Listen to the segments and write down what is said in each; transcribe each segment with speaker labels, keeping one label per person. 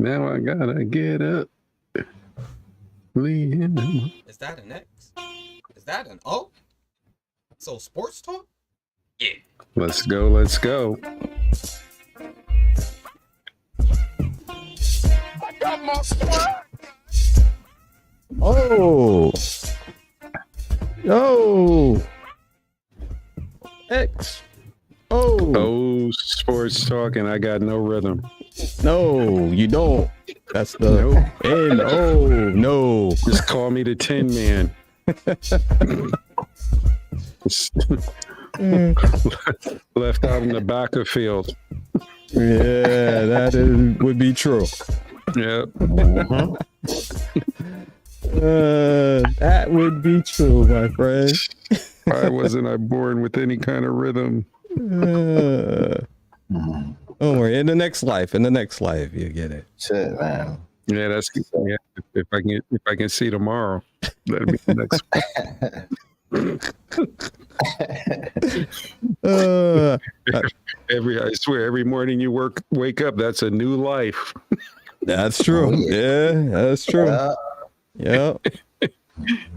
Speaker 1: Now I gotta get up.
Speaker 2: Is that an X? Is that an O? So sports talk? Yeah.
Speaker 1: Let's go. Let's go.
Speaker 3: I got my swag.
Speaker 4: Oh. Yo. X.
Speaker 1: Oh, sports talk, and I got no rhythm.
Speaker 4: No, you don't. That's the no.
Speaker 1: Just call me the Tin Man. Left out in the back of field.
Speaker 4: Yeah, that would be true.
Speaker 1: Yep.
Speaker 4: That would be true, my friend.
Speaker 1: Why wasn't I born with any kind of rhythm?
Speaker 4: Don't worry. In the next life, you get it.
Speaker 3: Shit, man.
Speaker 1: Yeah, that's if I can see tomorrow, that'll be the next one. I swear, every morning you wake up, that's a new life.
Speaker 4: That's true. Yeah, that's true. Yeah.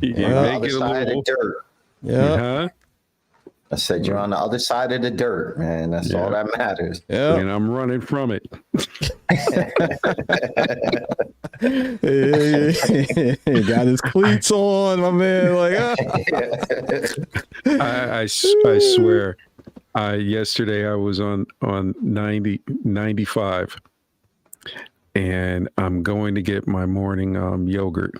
Speaker 1: You
Speaker 3: On the
Speaker 1: make
Speaker 3: other
Speaker 1: it a
Speaker 3: side
Speaker 1: little.
Speaker 3: of dirt.
Speaker 4: Yeah.
Speaker 1: Huh?
Speaker 3: I said you're on the other side of the dirt, man. That's all that matters.
Speaker 4: Yeah.
Speaker 1: And I'm running from it.
Speaker 4: He got his cleats on, my man. Like,
Speaker 1: I swear. Yesterday I was on 95, and I'm going to get my morning yogurt.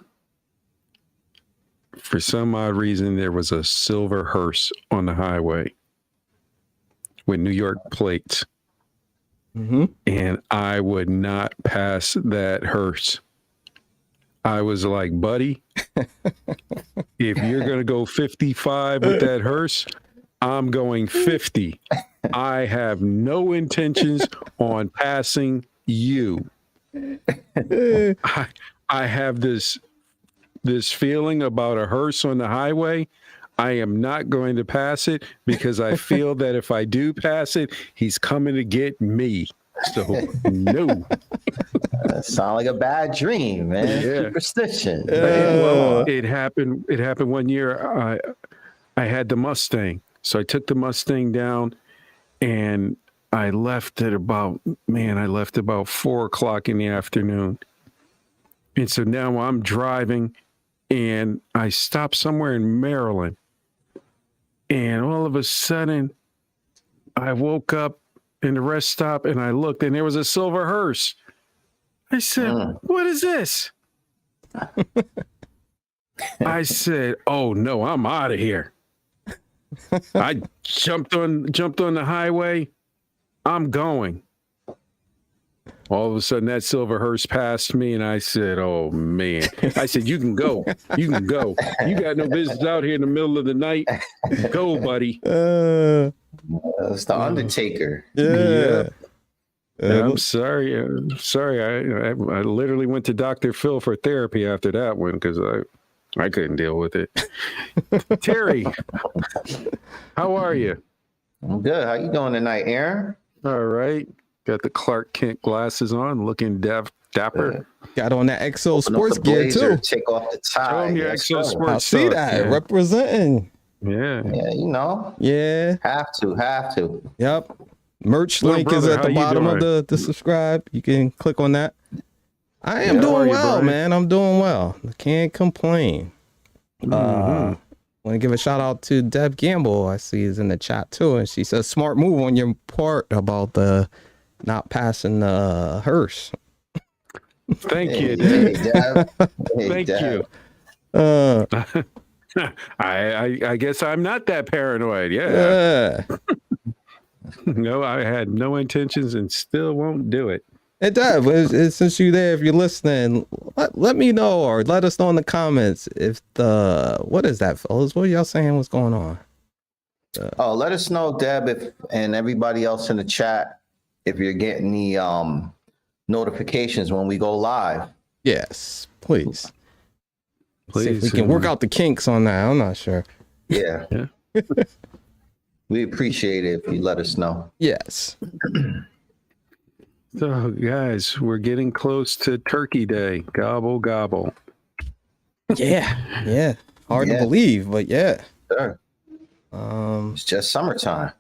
Speaker 1: For some odd reason, there was a silver hearse on the highway with New York plates.
Speaker 4: mm-hmm.
Speaker 1: And I would not pass that hearse. I was like, buddy, if you're going to go 55 with that hearse, I'm going 50. I have no intentions on passing you. I have this feeling about a hearse on the highway. I am not going to pass it because I feel that if I do pass it, he's coming to get me. So no.
Speaker 3: That sounds like a bad dream, man.
Speaker 1: Yeah.
Speaker 3: Superstition.
Speaker 1: Well, it happened one year. I had the Mustang. So I took the Mustang down and I left at about 4:00 in the afternoon. And so now I'm driving and I stopped somewhere in Maryland. And all of a sudden I woke up in the rest stop and I looked and there was a silver hearse. I said, What is this? I said, oh no, I'm out of here. I jumped on the highway. I'm going. All of a sudden that silver hearse passed me and I said, oh man. I said, you can go. You can go. You got no business out here in the middle of the night. Go, buddy.
Speaker 3: It's the Undertaker.
Speaker 4: Yeah.
Speaker 1: I'm sorry. I literally went to Dr. Phil for therapy after that one because I couldn't deal with it. Terry, how are you?
Speaker 3: I'm good. How you doing tonight, Aaron?
Speaker 1: All right. Got the Clark Kent glasses on, looking dapper.
Speaker 4: Got on that XO
Speaker 3: Open up
Speaker 4: Sports
Speaker 3: the
Speaker 4: gear
Speaker 3: blazer,
Speaker 4: too.
Speaker 3: Take off the tie.
Speaker 1: Show 'em your
Speaker 3: Yes,
Speaker 1: XO
Speaker 3: sir.
Speaker 1: Sports.
Speaker 4: I see that.
Speaker 1: Yeah.
Speaker 4: Representing.
Speaker 1: Yeah.
Speaker 3: Yeah, you know.
Speaker 4: Yeah.
Speaker 3: Have to.
Speaker 4: Yep. Merch
Speaker 1: Little
Speaker 4: link
Speaker 1: brother,
Speaker 4: is at the
Speaker 1: how you
Speaker 4: bottom of
Speaker 1: doing?
Speaker 4: the subscribe. You can click on that. I am
Speaker 1: How are
Speaker 4: doing
Speaker 1: you,
Speaker 4: well,
Speaker 1: Brian?
Speaker 4: man. I'm doing well. I can't complain. Want to give a shout out to Deb Gamble. I see is in the chat too, and she says smart move on your part about the not passing the hearse.
Speaker 1: Thank you,
Speaker 3: Hey,
Speaker 1: Dad.
Speaker 3: Deb. Hey,
Speaker 1: Thank
Speaker 3: Deb.
Speaker 1: you. I guess I'm not that paranoid. Yeah. No, I had no intentions and still won't do it.
Speaker 4: Hey, Deb, since you're there, if you're listening, let me know or let us know in the comments if what is that, fellas? What are y'all saying? What's going on?
Speaker 3: Let us know, Deb, and everybody else in the chat, if you're getting the notifications when we go live.
Speaker 4: Yes, please. See if we
Speaker 1: Please,
Speaker 4: can work out the kinks on that. I'm not sure.
Speaker 3: Yeah. We appreciate it if you let us know.
Speaker 4: Yes.
Speaker 1: So, guys, we're getting close to Turkey Day. Gobble, gobble.
Speaker 4: Yeah. Hard to
Speaker 3: Yeah.
Speaker 4: believe, but yeah.
Speaker 3: Sure.
Speaker 4: It's
Speaker 3: It's just summertime.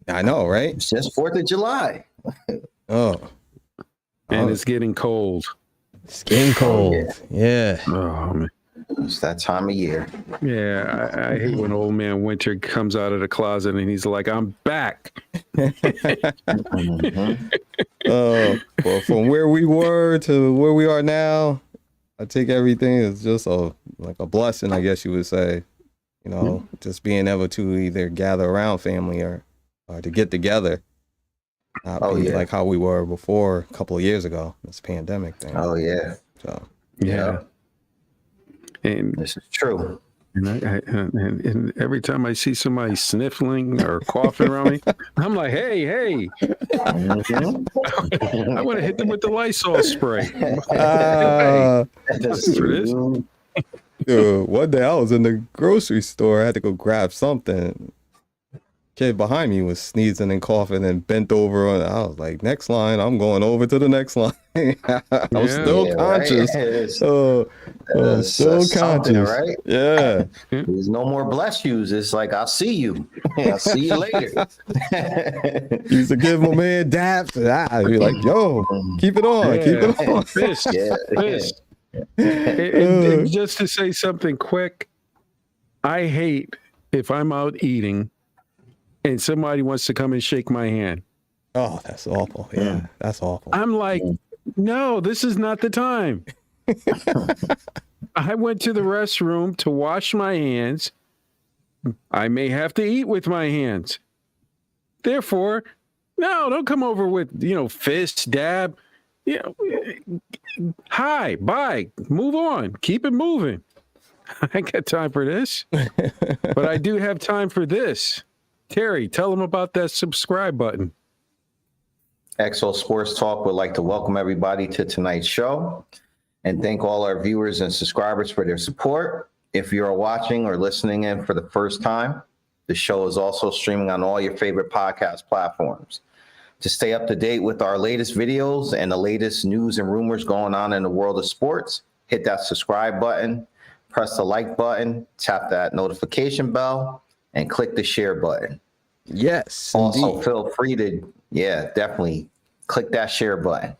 Speaker 4: I know, right?
Speaker 3: It's just 4th of July.
Speaker 4: Oh,
Speaker 1: And it's getting cold.
Speaker 4: it's getting cold. Yeah.
Speaker 1: Oh, man.
Speaker 3: It's that time of year.
Speaker 1: Yeah, I hate when old man Winter comes out of the closet and he's like, I'm back.
Speaker 3: Mhm.
Speaker 4: Well, from where we were to where we are now, I take everything as just like a blessing, I guess you would say. You know, just being able to either gather around family or to get together. Not be like how we were before a couple of years ago, this pandemic thing.
Speaker 3: Oh, yeah.
Speaker 4: So
Speaker 1: Yeah. And
Speaker 3: This is true.
Speaker 1: and every time I see somebody sniffling or coughing around me, I'm like, hey,
Speaker 3: Mhm.
Speaker 1: I want to hit them with the Lysol spray.
Speaker 3: That's
Speaker 1: for this.
Speaker 3: true.
Speaker 4: one day I was in the grocery store. I had to go grab something. Kid behind me was sneezing and coughing and bent over. And I was like, next line, I'm going over to the next line. I was still conscious.
Speaker 3: Right?
Speaker 4: Still conscious.
Speaker 3: Right?
Speaker 4: Yeah.
Speaker 3: There's no more bless yous. It's like, I'll see you. I'll see you later.
Speaker 4: Used to give my man daps. And I'd be like, yo, keep it on. Keep it on.
Speaker 1: Fist.
Speaker 3: Yeah.
Speaker 1: Fist. And just to say something quick, I hate if I'm out eating and somebody wants to come and shake my hand.
Speaker 4: Oh, that's awful. Yeah, that's awful.
Speaker 1: I'm like, no, this is not the time. I went to the restroom to wash my hands. I may have to eat with my hands. Therefore, no, don't come over with, fist, dab. Hi, bye, move on, keep it moving. I ain't got time for this, but I do have time for this. Terry, tell them about that subscribe button.
Speaker 3: XO Sports Talk would like to welcome everybody to tonight's show and thank all our viewers and subscribers for their support. If you are watching or listening in for the first time, the show is also streaming on all your favorite podcast platforms. To stay up to date with our latest videos and the latest news and rumors going on in the world of sports, hit that subscribe button, press the like button, tap that notification bell, and click the share button.
Speaker 4: Yes.
Speaker 3: Also,
Speaker 4: indeed.
Speaker 3: feel free to, definitely click that share button.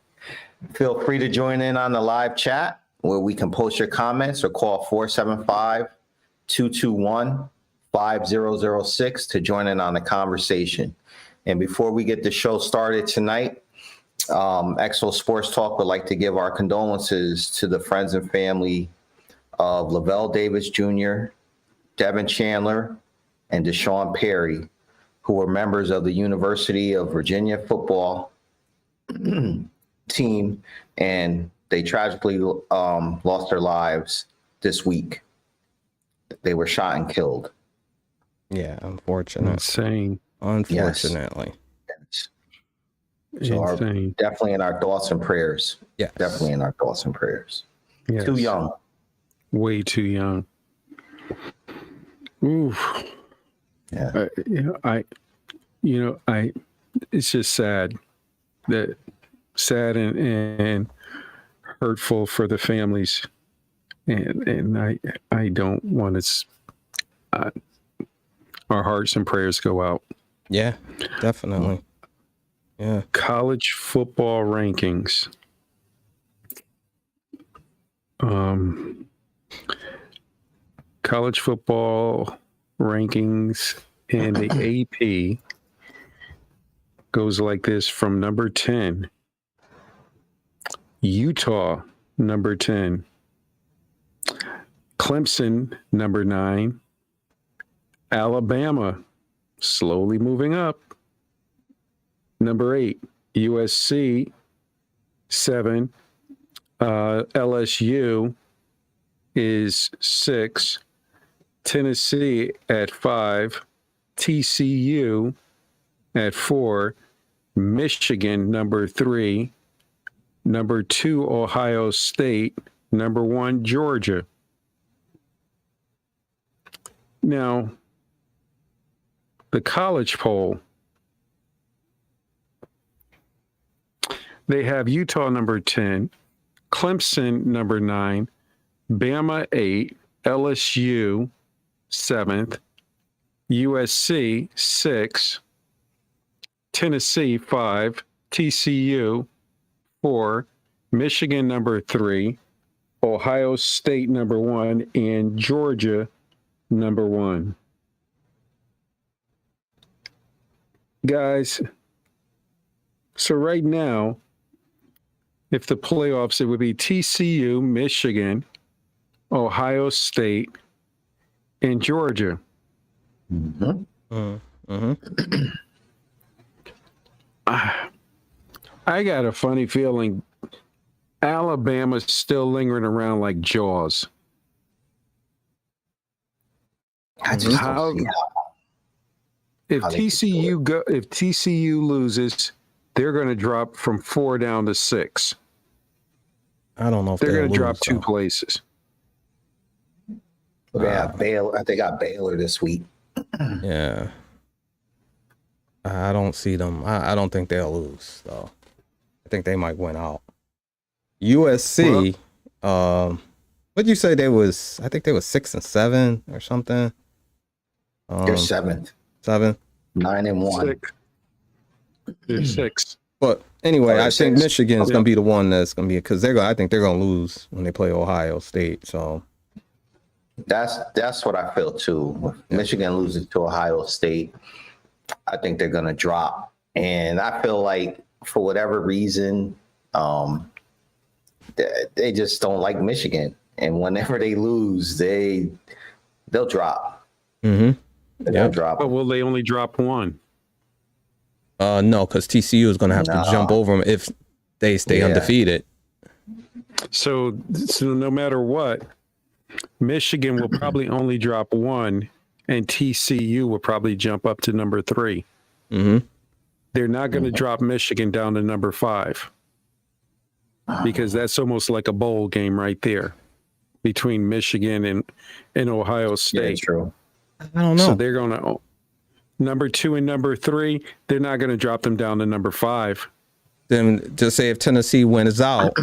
Speaker 3: Feel free to join in on the live chat where we can post your comments or call 475-221-5006 to join in on the conversation. And before we get the show started tonight, XO Sports Talk would like to give our condolences to the friends and family of Lavelle Davis Jr., Devin Chandler, and Deshaun Perry, who were members of the University of Virginia football team, and they tragically lost their lives this week. They were shot and killed.
Speaker 4: Yeah, unfortunate.
Speaker 1: Insane.
Speaker 4: Unfortunately.
Speaker 3: Yes. So
Speaker 1: Insane.
Speaker 3: definitely in our thoughts and prayers.
Speaker 4: Yes.
Speaker 3: Definitely in our thoughts and prayers.
Speaker 1: Yes.
Speaker 3: Too young.
Speaker 1: Way too young. Oof.
Speaker 3: Yeah.
Speaker 1: It's just sad and hurtful for the families, and I don't want to. Our hearts and prayers go out.
Speaker 4: Yeah, definitely. Yeah.
Speaker 1: College football rankings. College football rankings and the AP goes like this from number 10. Utah, number 10. Clemson, number 9. Alabama, slowly moving up. Number 8, USC, 7. LSU is 6. Tennessee at 5. TCU at 4. Michigan, number 3. Number 2, Ohio State. Number 1, Georgia. Now, the college poll. They have Utah number 10, Clemson number 9, Bama 8, LSU 7th, USC 6, Tennessee 5, TCU 4, Michigan number 3, Ohio State number 1, and Georgia number 1. Guys, so right now, if the playoffs, it would be TCU, Michigan, Ohio State, and Georgia. I got a funny feeling Alabama's still lingering around like Jaws.
Speaker 3: I just don't see
Speaker 1: if TCU loses, they're going to drop from 4 down to 6.
Speaker 4: I don't know if
Speaker 1: they're going to drop
Speaker 4: though.
Speaker 1: 2 places.
Speaker 3: Yeah, Baylor. They got Baylor this week.
Speaker 4: Yeah. I don't see them. I don't think they'll lose, though. I think they might win out. USC, what'd you say they was? I think they was 6 and 7 or something.
Speaker 3: They're 7th.
Speaker 4: 7?
Speaker 3: 9-1.
Speaker 1: 6. They're 6.
Speaker 4: But anyway, I think
Speaker 3: 6.
Speaker 4: Michigan's gonna be the one that's gonna be, because I think they're gonna lose when they play Ohio State. So
Speaker 3: that's what I feel too. If Michigan loses to Ohio State, I think they're gonna drop. And I feel like for whatever reason, they just don't like Michigan. And whenever they lose, they'll drop. They'll drop.
Speaker 1: But will they only drop 1?
Speaker 4: No, because TCU is gonna have to jump over them if they stay undefeated.
Speaker 1: So no matter what, Michigan will probably only drop 1, and TCU will probably jump up to number 3. They're not going to drop Michigan down to number 5, because that's almost like a bowl game right there between Michigan and Ohio State.
Speaker 3: Yeah, true.
Speaker 4: I don't know.
Speaker 1: So they're going to number 2 and number 3. They're not going to drop them down to number 5.
Speaker 4: Then just say if Tennessee wins out,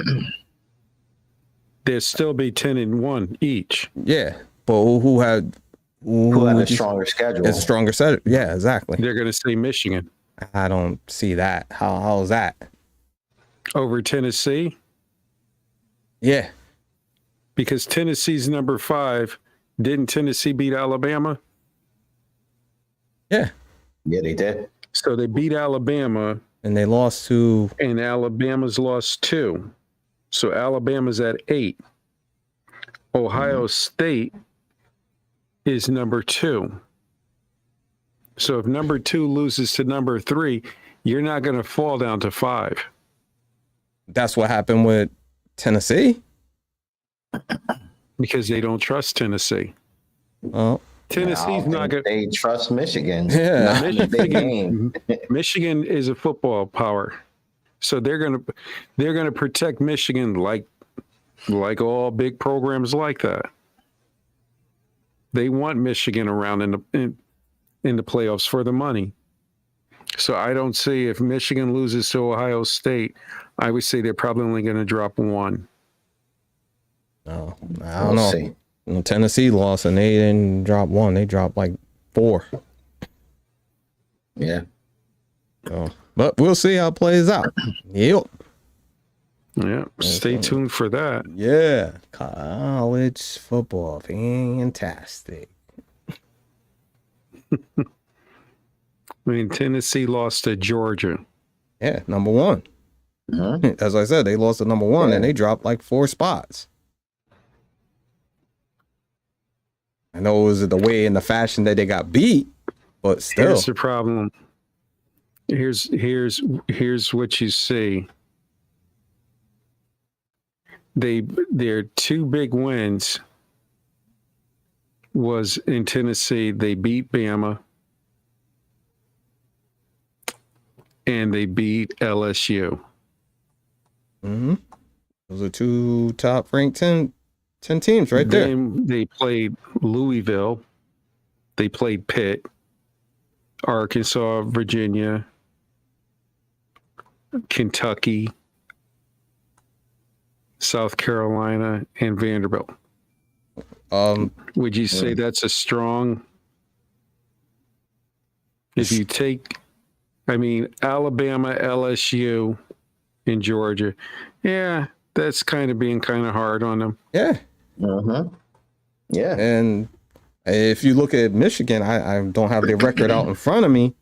Speaker 1: There'll still be 10 and 1 each.
Speaker 4: yeah. But who had
Speaker 3: a stronger schedule?
Speaker 4: It's a stronger set. Yeah, exactly.
Speaker 1: They're going to say Michigan
Speaker 4: I don't see that. How is that?
Speaker 1: over Tennessee,
Speaker 4: Yeah.
Speaker 1: because Tennessee's number 5. Didn't Tennessee beat Alabama?
Speaker 4: Yeah.
Speaker 3: Yeah, they did.
Speaker 1: So they beat Alabama,
Speaker 4: And they lost to
Speaker 1: and Alabama's lost 2. So Alabama's at 8. Ohio State is number 2. So if number 2 loses to number 3, you're not going to fall down to 5.
Speaker 4: that's what happened with Tennessee.
Speaker 1: Because they don't trust Tennessee.
Speaker 4: Oh.
Speaker 1: Tennessee's not going.
Speaker 3: They trust Michigan.
Speaker 4: Yeah.
Speaker 3: Not in the big game.
Speaker 1: Michigan is a football power, so they're gonna protect Michigan like all big programs like that. They want Michigan around in the playoffs for the money. So I don't see, if Michigan loses to Ohio State, I would say they're probably only going to drop 1.
Speaker 4: No, I
Speaker 3: We'll
Speaker 4: don't know.
Speaker 3: see.
Speaker 4: When Tennessee lost and they didn't drop 1. They dropped like 4.
Speaker 3: Yeah.
Speaker 4: So, but we'll see how it plays out. Yep.
Speaker 1: Yeah, stay tuned for that.
Speaker 4: Yeah. College football. Fantastic.
Speaker 1: I mean, Tennessee lost to Georgia.
Speaker 4: Yeah, number 1. As I said, they lost to number 1 and they dropped like 4 spots. I know it was the way and the fashion that they got beat, but still.
Speaker 1: Here's the problem. Here's what you see. Their 2 big wins was in Tennessee. They beat Bama and they beat LSU.
Speaker 4: Those are 2 top ranked 10 teams right there.
Speaker 1: Then they played Louisville. They played Pitt, Arkansas, Virginia, Kentucky, South Carolina, and Vanderbilt. Would you say that's a strong? If you take, Alabama, LSU, and Georgia, yeah, that's kind of being kind of hard on them.
Speaker 4: Yeah.
Speaker 3: Mm-hmm. Yeah.
Speaker 4: And if you look at Michigan, I don't have their record out in front of me.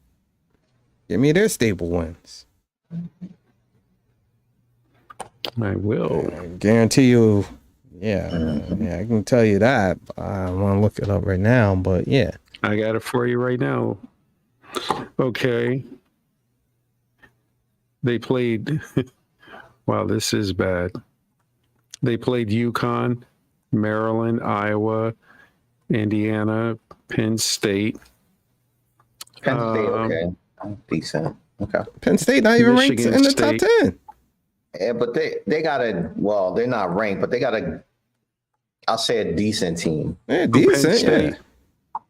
Speaker 4: Give me their stable wins.
Speaker 1: I will.
Speaker 4: I guarantee you. Yeah. I can tell you that. I want to look it up right now, but yeah.
Speaker 1: I got it for you right now. Okay. They played. Wow, this is bad. They played UConn, Maryland, Iowa, Indiana, Penn State.
Speaker 3: Penn State, okay. Decent. Okay.
Speaker 4: Penn State not even ranked
Speaker 1: Michigan
Speaker 4: in the
Speaker 1: State.
Speaker 4: top 10.
Speaker 3: Yeah, but they got they're not ranked, but they got I'll say a decent team.
Speaker 4: Yeah, decent.
Speaker 1: Penn State.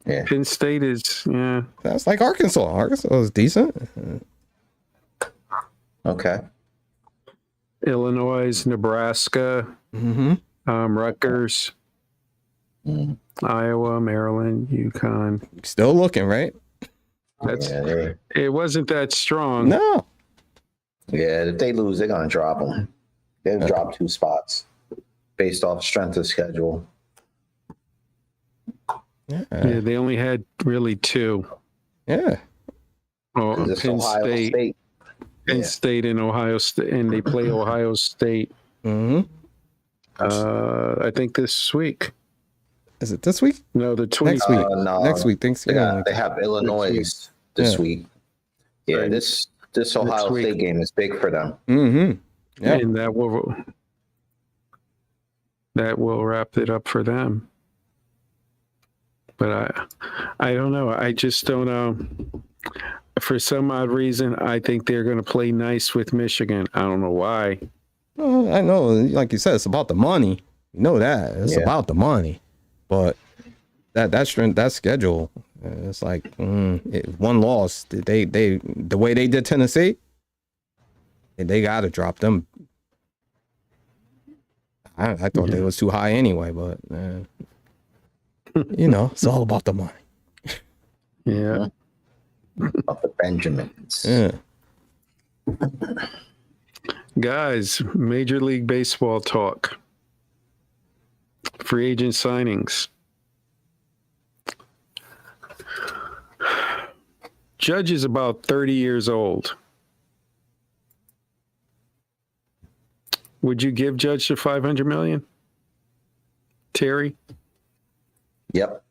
Speaker 3: Yeah.
Speaker 1: Penn State is, yeah.
Speaker 4: That's like Arkansas. Arkansas is decent.
Speaker 3: Okay.
Speaker 1: Illinois, Nebraska, Rutgers, Iowa, Maryland, UConn.
Speaker 4: Still looking, right?
Speaker 1: It wasn't that strong.
Speaker 4: No.
Speaker 3: Yeah, if they lose, they're gonna drop them. They'll drop 2 spots based off strength of schedule.
Speaker 4: Yeah.
Speaker 1: They only had really 2.
Speaker 4: Yeah.
Speaker 1: Oh,
Speaker 3: It's
Speaker 1: Penn
Speaker 3: Ohio
Speaker 1: State. Penn State and Ohio State, and they play Ohio State. I think this week.
Speaker 4: Is it this week?
Speaker 1: No, the 20th.
Speaker 4: Next week.
Speaker 3: No.
Speaker 4: Next week. Thanksgiving.
Speaker 3: They have Illinois this week. Yeah,
Speaker 1: Right.
Speaker 3: this Ohio
Speaker 1: week.
Speaker 3: State game is big for them.
Speaker 4: Yeah.
Speaker 1: And that will wrap it up for them. But I don't know. I just don't know. For some odd reason, I think they're going to play nice with Michigan. I don't know why.
Speaker 4: Well, I know, like you said, it's about the money. You know that. It's about the money. But that schedule, it's like one loss. They the way they did Tennessee, they got to drop them. I thought they was too high anyway, but it's all about the money.
Speaker 1: Yeah.
Speaker 3: Of the Benjamins.
Speaker 4: Yeah.
Speaker 1: Guys, Major League Baseball talk. Free agent signings. Judge is about 30 years old. Would you give Judge the $500 million? Terry?
Speaker 3: Yep.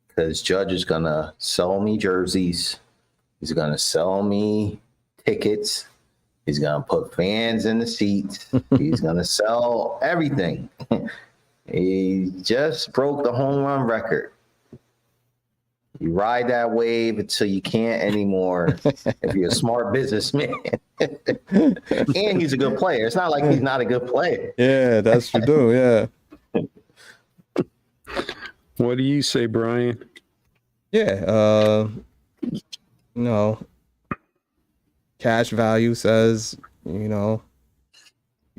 Speaker 3: Because Judge is gonna sell me jerseys. He's gonna sell me tickets. He's gonna put fans in the seats. He's gonna sell everything. He just broke the home run record. You ride that wave until you can't anymore if you're a smart businessman. And he's a good player. It's not like he's not a good player.
Speaker 4: Yeah, that's true. Yeah.
Speaker 1: What do you say, Brian?
Speaker 4: Yeah. Cash value says, you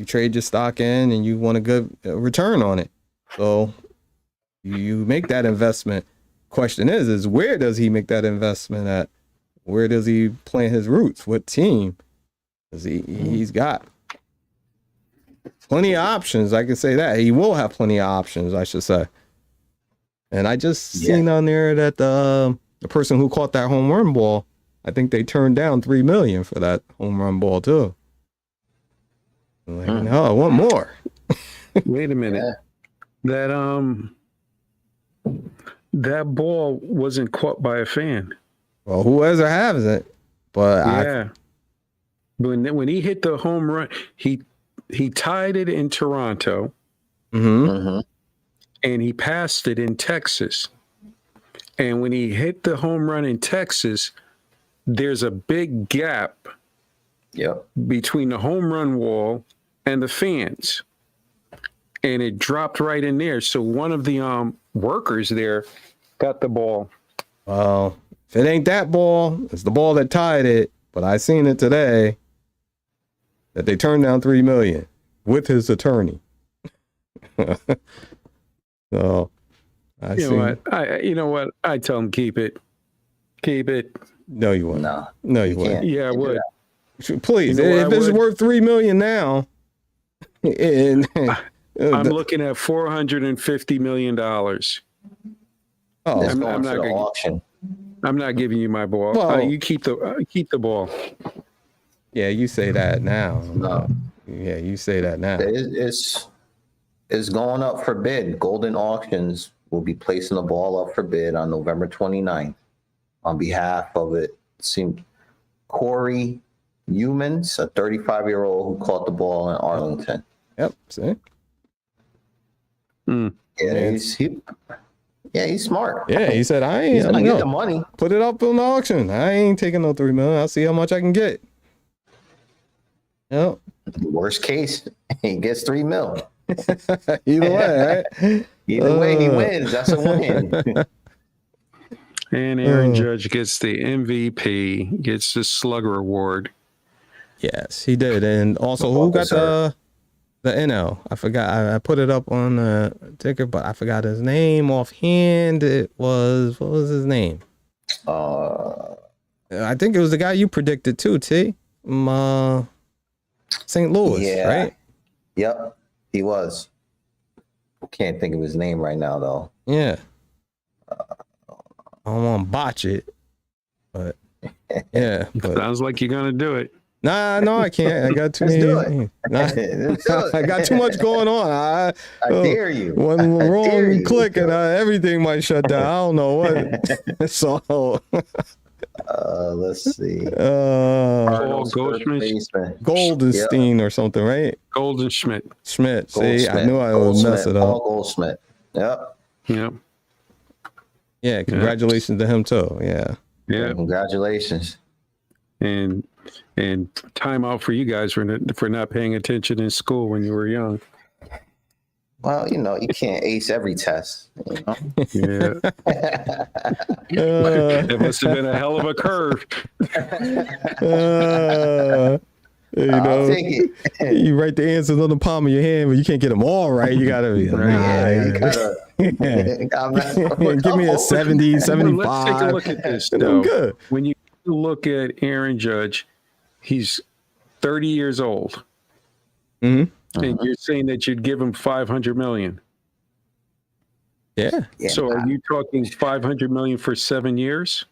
Speaker 4: trade your stock in and you want a good return on it. So you make that investment. Question is where does he make that investment at? Where does he plant his roots? What team? Because he's got plenty of options. I can say that. He will have plenty of options, I should say. And I just seen on there that the person who caught that home run ball, I think they turned down $3 million for that home run ball too. I'm like, no, I want more.
Speaker 1: Wait a minute. That ball wasn't caught by a fan.
Speaker 4: Well, whoever has it, but
Speaker 1: yeah. When he hit the home run, he tied it in Toronto. And he passed it in Texas. And when he hit the home run in Texas, there's a big gap between the home run wall and the fans. And it dropped right in there. So one of the workers there got the ball.
Speaker 4: Well, if it ain't that ball, it's the ball that tied it. But I seen it today that they turned down $3 million with his attorney. So I see.
Speaker 1: You know what? I tell him keep it. Keep it.
Speaker 4: No, you wouldn't.
Speaker 3: No,
Speaker 4: No, you wouldn't.
Speaker 3: can't.
Speaker 1: Yeah, I would.
Speaker 4: Please,
Speaker 1: You know what
Speaker 4: if
Speaker 1: I
Speaker 4: it's
Speaker 1: would?
Speaker 4: worth $3 million now, and
Speaker 1: I'm looking at $450 million.
Speaker 3: It's
Speaker 4: oh,
Speaker 1: I'm
Speaker 3: going
Speaker 1: not
Speaker 3: to the
Speaker 1: gonna-
Speaker 3: auction.
Speaker 1: I'm not giving you my ball.
Speaker 4: Well-
Speaker 1: You keep the ball.
Speaker 4: yeah, you say that now.
Speaker 3: No,
Speaker 4: Yeah, you say that now.
Speaker 3: it's going up for bid. Golden Auctions will be placing the ball up for bid on November 29th on behalf of it. Seemed Corey Humans, a 35-year-old who caught the ball in Arlington.
Speaker 4: Yep. See.
Speaker 1: Mm.
Speaker 3: Yeah, he's smart.
Speaker 4: Yeah, he said I
Speaker 3: He's
Speaker 4: ain't.
Speaker 3: gonna
Speaker 4: I'm
Speaker 3: get the
Speaker 4: gonna
Speaker 3: money.
Speaker 4: put it up on the auction. I ain't taking no $3 million. I'll see how much I can get. Yep.
Speaker 3: Worst case, he gets $3 million.
Speaker 4: Either way, right?
Speaker 3: Either way, he wins. That's a win.
Speaker 1: And Aaron Judge gets the MVP, gets the Slugger Award.
Speaker 4: Yes, he did. And also, who got the NL? I forgot. I put it up on the ticker, but I forgot his name offhand. It was, what was his name? I think it was the guy you predicted too, T. St. Louis,
Speaker 3: Yeah.
Speaker 4: right?
Speaker 3: Yep, he was. Can't think of his name right now, though.
Speaker 4: Yeah. I don't want to botch it, but yeah. But
Speaker 1: Sounds like you're gonna do it.
Speaker 4: nah, no, I can't. I got too
Speaker 3: Let's do
Speaker 4: many.
Speaker 3: it.
Speaker 4: Nah,
Speaker 3: Let's do it.
Speaker 4: I got too much going on.
Speaker 3: I dare you.
Speaker 4: One
Speaker 3: I dare
Speaker 4: wrong
Speaker 3: you.
Speaker 4: click and everything might shut down. I don't know what. So,
Speaker 3: Let's see.
Speaker 1: Paul Goldschmidt,
Speaker 4: Goldenstein or something, right?
Speaker 1: Golden Schmidt.
Speaker 4: Schmidt. See, I knew I would mess it
Speaker 3: Paul
Speaker 4: up.
Speaker 3: Goldschmidt. Yep.
Speaker 1: Yeah,
Speaker 4: Yeah, congratulations to him too. Yeah.
Speaker 1: yeah.
Speaker 3: Congratulations.
Speaker 1: And time out for you guys for not paying attention in school when you were young.
Speaker 3: Well, you can't ace every test.
Speaker 1: Yeah, it must have been a hell of a curve.
Speaker 3: I'll take it.
Speaker 4: You write the answers on the palm of your hand, but you can't get them all right. You gotta be
Speaker 3: You gotta,
Speaker 4: give me a 70, 75.
Speaker 1: Let's take a look at this.
Speaker 4: I'm
Speaker 1: Though.
Speaker 4: good.
Speaker 1: When you look at Aaron Judge, he's 30 years old,
Speaker 4: Mhm.
Speaker 1: and you're saying that you'd give him $500 million.
Speaker 4: Yeah.
Speaker 3: Yeah.
Speaker 1: So are you talking $500 million for 7 years?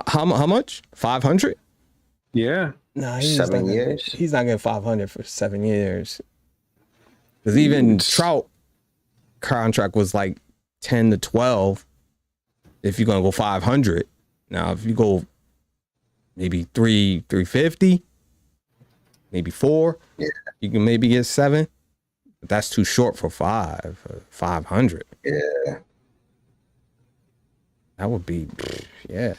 Speaker 4: How much? 500?
Speaker 1: Yeah.
Speaker 4: Nah,
Speaker 3: 7 years?
Speaker 4: He's not getting 500 for 7 years. Because even Trout contract was like 10 to 12. If you're gonna go 500, now if you go maybe 350, maybe 4, you can maybe get 7. But that's too short for 500.
Speaker 3: Yeah.
Speaker 4: That would be, yeah.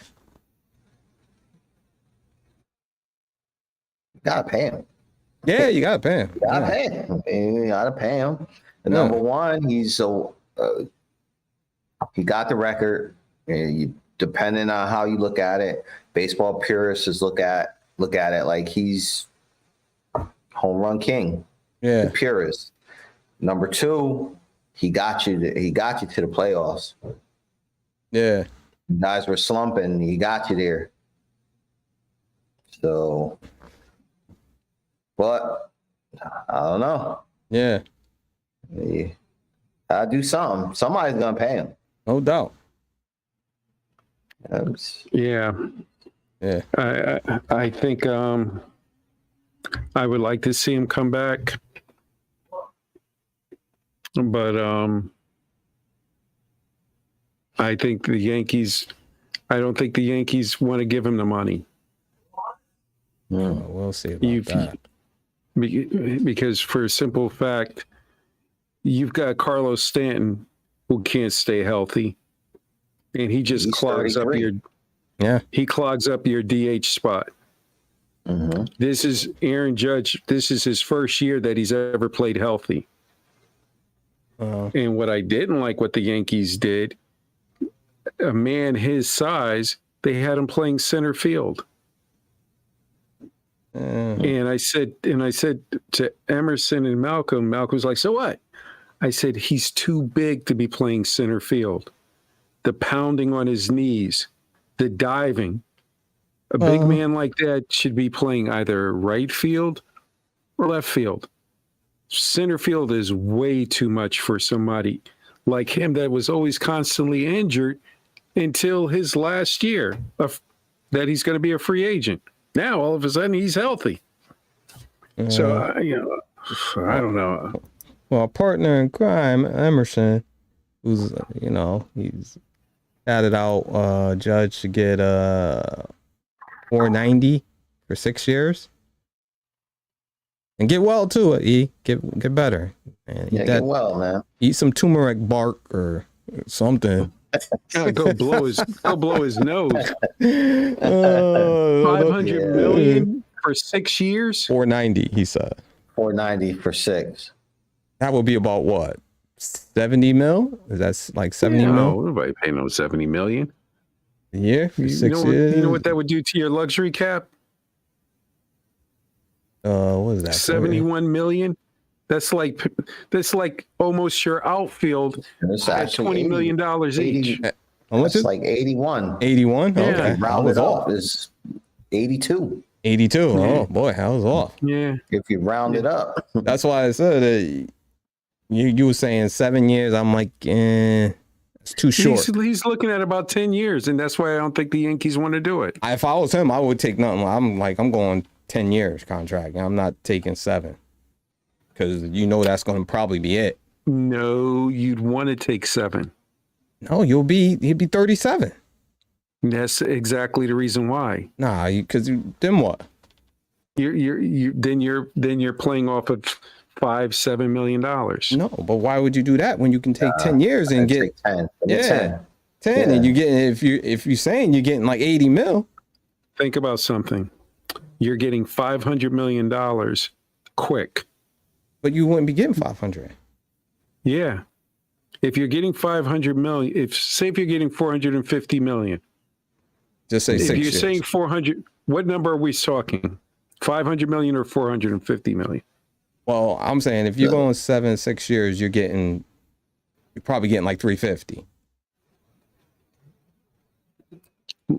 Speaker 3: Gotta pay him.
Speaker 4: Yeah, you gotta pay him.
Speaker 3: Gotta pay him. You gotta pay him. And number one, he got the record. Depending on how you look at it, baseball purists look at it like he's home run king.
Speaker 4: Yeah.
Speaker 3: The purist. Number two, he got you to the playoffs.
Speaker 4: Yeah.
Speaker 3: You guys were slumping. He got you there. So, but I don't know.
Speaker 4: Yeah.
Speaker 3: I'll do something. Somebody's gonna pay him.
Speaker 4: No doubt.
Speaker 1: Yeah.
Speaker 4: Yeah.
Speaker 1: I think I would like to see him come back, but I think the Yankees. I don't think the Yankees want to give him the money.
Speaker 4: We'll see about that.
Speaker 1: Because for a simple fact, you've got Carlos Stanton who can't stay healthy, and he just clogs up your DH spot.
Speaker 3: Mm-hmm.
Speaker 1: This is Aaron Judge. This is his first year that he's ever played healthy. And what I didn't like what the Yankees did, a man his size, they had him playing center field. And I said to Emerson and Malcolm was like, so what? I said, he's too big to be playing center field. The pounding on his knees, the diving. A big man like that should be playing either right field or left field. Center field is way too much for somebody like him that was always constantly injured until his last year that he's going to be a free agent. Now, all of a sudden, he's healthy. So, I don't know.
Speaker 4: Well, partner in crime, Emerson, who's, he's added out, Judge to get $490 for 6 years. And get well too, E. Get better. Man.
Speaker 3: Get well, man.
Speaker 4: Eat some turmeric bark or something.
Speaker 1: Go blow his nose. 500 million for 6 years.
Speaker 4: 490, he said.
Speaker 3: 490 for 6.
Speaker 4: That would be about what? 70 mil? Is that like 70 mil?
Speaker 1: No, nobody paying no 70 million.
Speaker 4: A year for 6 years.
Speaker 1: You know what that would do to your luxury cap?
Speaker 4: What is that?
Speaker 1: 71 million. That's like almost your outfield at $20 million each.
Speaker 3: It's like 81.
Speaker 4: 81?
Speaker 1: Yeah.
Speaker 4: Okay.
Speaker 3: Round it up is 82.
Speaker 4: 82.
Speaker 1: Yeah.
Speaker 4: Oh boy, I was off.
Speaker 1: Yeah.
Speaker 3: If you round it up.
Speaker 4: That's why I said that you were saying 7 years. I'm like, it's too short.
Speaker 1: He's looking at about 10 years, and that's why I don't think the Yankees want to do it.
Speaker 4: If I was him, I would take nothing. I'm going 10 years contract. I'm not taking 7 because that's going to probably be it.
Speaker 1: No, you'd want to take 7.
Speaker 4: No, he'll be 37.
Speaker 1: That's exactly the reason why.
Speaker 4: Nah, because then what?
Speaker 1: Then you're playing off of $5-7 million.
Speaker 4: No, but why would you do that when you can take 10 years and get
Speaker 3: 10?
Speaker 4: 10,
Speaker 3: Yeah.
Speaker 4: and you get if you're saying you're getting like 80 mil.
Speaker 1: Think about something. You're getting $500 million quick.
Speaker 4: But you wouldn't be getting 500.
Speaker 1: Yeah. If you're getting 500 million, if you're getting 450 million.
Speaker 4: Just say 6
Speaker 1: If you're
Speaker 4: years.
Speaker 1: saying 400, what number are we talking? 500 million or 450 million?
Speaker 4: Well, I'm saying if you're going 6 years, you're probably getting like 350.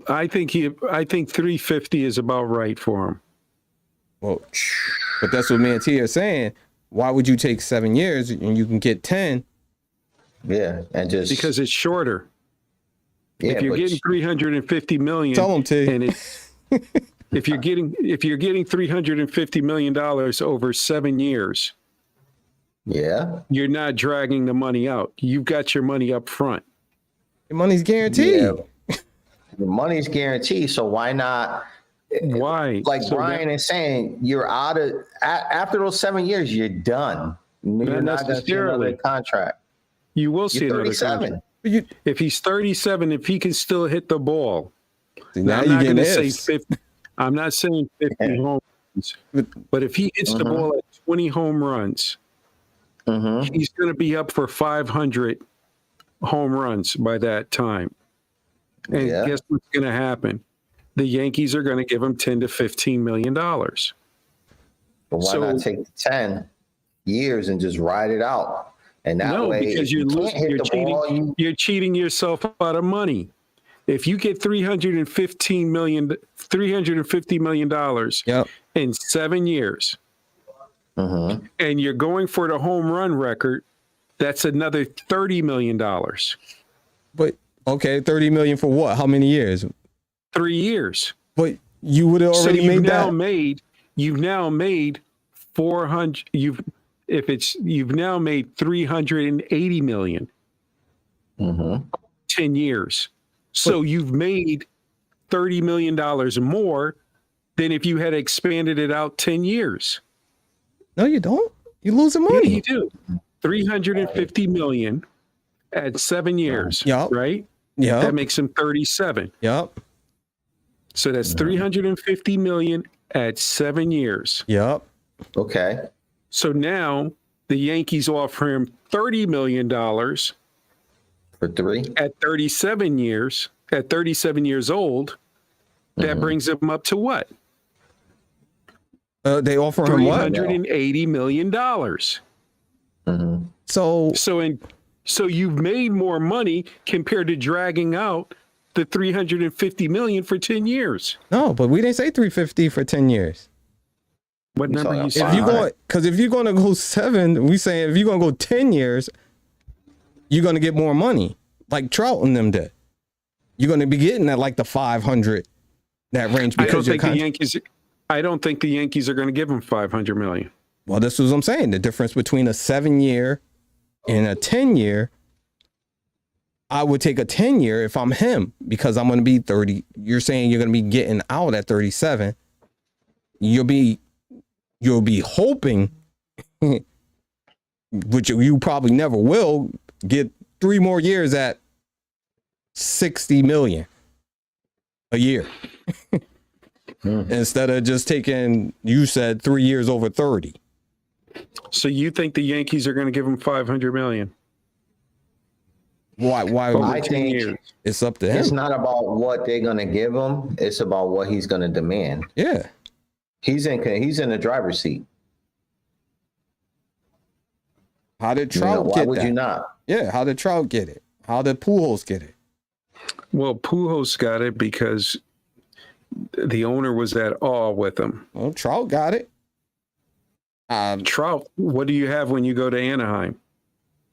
Speaker 1: I think 350 is about right for him.
Speaker 4: Well, but that's what me and T are saying. Why would you take 7 years and you can get 10?
Speaker 3: Yeah, and just
Speaker 1: Because it's shorter.
Speaker 3: yeah,
Speaker 1: If you're getting 350 million,
Speaker 4: Tell them, T.
Speaker 1: and if you're getting $350 million over 7 years, you're not dragging the money out. You've got your money up front.
Speaker 4: Your money's guaranteed.
Speaker 3: Yeah. The money's guaranteed, so why not?
Speaker 1: Why?
Speaker 3: Like Brian is saying, you're out of after those 7 years, you're done. You're not going to see another contract.
Speaker 1: You will see
Speaker 3: You're
Speaker 1: another
Speaker 3: 37.
Speaker 1: contract. If he's 37, if he can still hit the ball,
Speaker 4: See, now
Speaker 1: I'm
Speaker 4: you're
Speaker 1: not going
Speaker 4: getting
Speaker 1: to say
Speaker 4: ifs.
Speaker 1: 50. I'm not saying 50 home runs, but if he hits the ball at 20 home runs, he's going to be up for 500 home runs by that time. And guess what's going to happen? The Yankees are going to give him $10 to $15 million.
Speaker 3: But why not take the 10 years and just ride it out? And that way,
Speaker 1: because
Speaker 3: you're
Speaker 1: cheating yourself out of money. If you get $350 million in 7 years, and you're going for the home run record, that's another $30 million.
Speaker 4: But okay, 30 million for what? How many years?
Speaker 1: 3 years.
Speaker 4: But you would have already made that.
Speaker 1: You've now made 400. You've now made 380 million. 10 years. So you've made $30 million more than if you had expanded it out 10 years.
Speaker 4: No, you don't. You're losing money.
Speaker 1: Yeah, you do. 350 million at 7 years. Right?
Speaker 4: Yeah.
Speaker 1: That makes him 37.
Speaker 4: Yep.
Speaker 1: So that's 350 million at 7 years.
Speaker 4: Yep.
Speaker 3: Okay.
Speaker 1: So now the Yankees offer him $30 million
Speaker 3: for 3
Speaker 1: at 37 years. At 37 years old, that brings him up to what?
Speaker 4: They offer him what?
Speaker 1: $380 million.
Speaker 3: Mhm.
Speaker 4: So
Speaker 1: So you've made more money compared to dragging out the $350 million for 10 years.
Speaker 4: no, but we didn't say 350 for 10 years.
Speaker 1: What
Speaker 3: You
Speaker 1: number
Speaker 3: saw
Speaker 1: you
Speaker 3: that.
Speaker 1: said?
Speaker 4: If you go, because if you're going to go 7, we saying if you're going to go 10 years, you're going to get more money, like Trout and them did. You're going to be getting at like the 500 that range because
Speaker 1: I don't think the Yankees are going to give him $500 million.
Speaker 4: Well, this is what I'm saying. The difference between a 7-year and a 10-year, I would take a 10-year if I'm him because I'm going to be 30. You're saying you're going to be getting out at 37. You'll be hoping, which you probably never will, get 3 more years at 60 million a year. Instead of just taking, you said 3 years over 30.
Speaker 1: So you think the Yankees are going to give him $500 million?
Speaker 4: Why?
Speaker 3: I think
Speaker 4: It's up to him.
Speaker 3: it's not about what they're going to give him. It's about what he's going to demand.
Speaker 4: Yeah.
Speaker 3: He's in the driver's seat.
Speaker 4: How did Trout
Speaker 3: why
Speaker 4: get
Speaker 3: would
Speaker 4: that?
Speaker 3: you not?
Speaker 4: Yeah. How did Trout get it? How did Pujols get it?
Speaker 1: Well, Pujols got it because the owner was at awe with him.
Speaker 4: Well, Trout got it.
Speaker 1: Trout, what do you have when you go to Anaheim?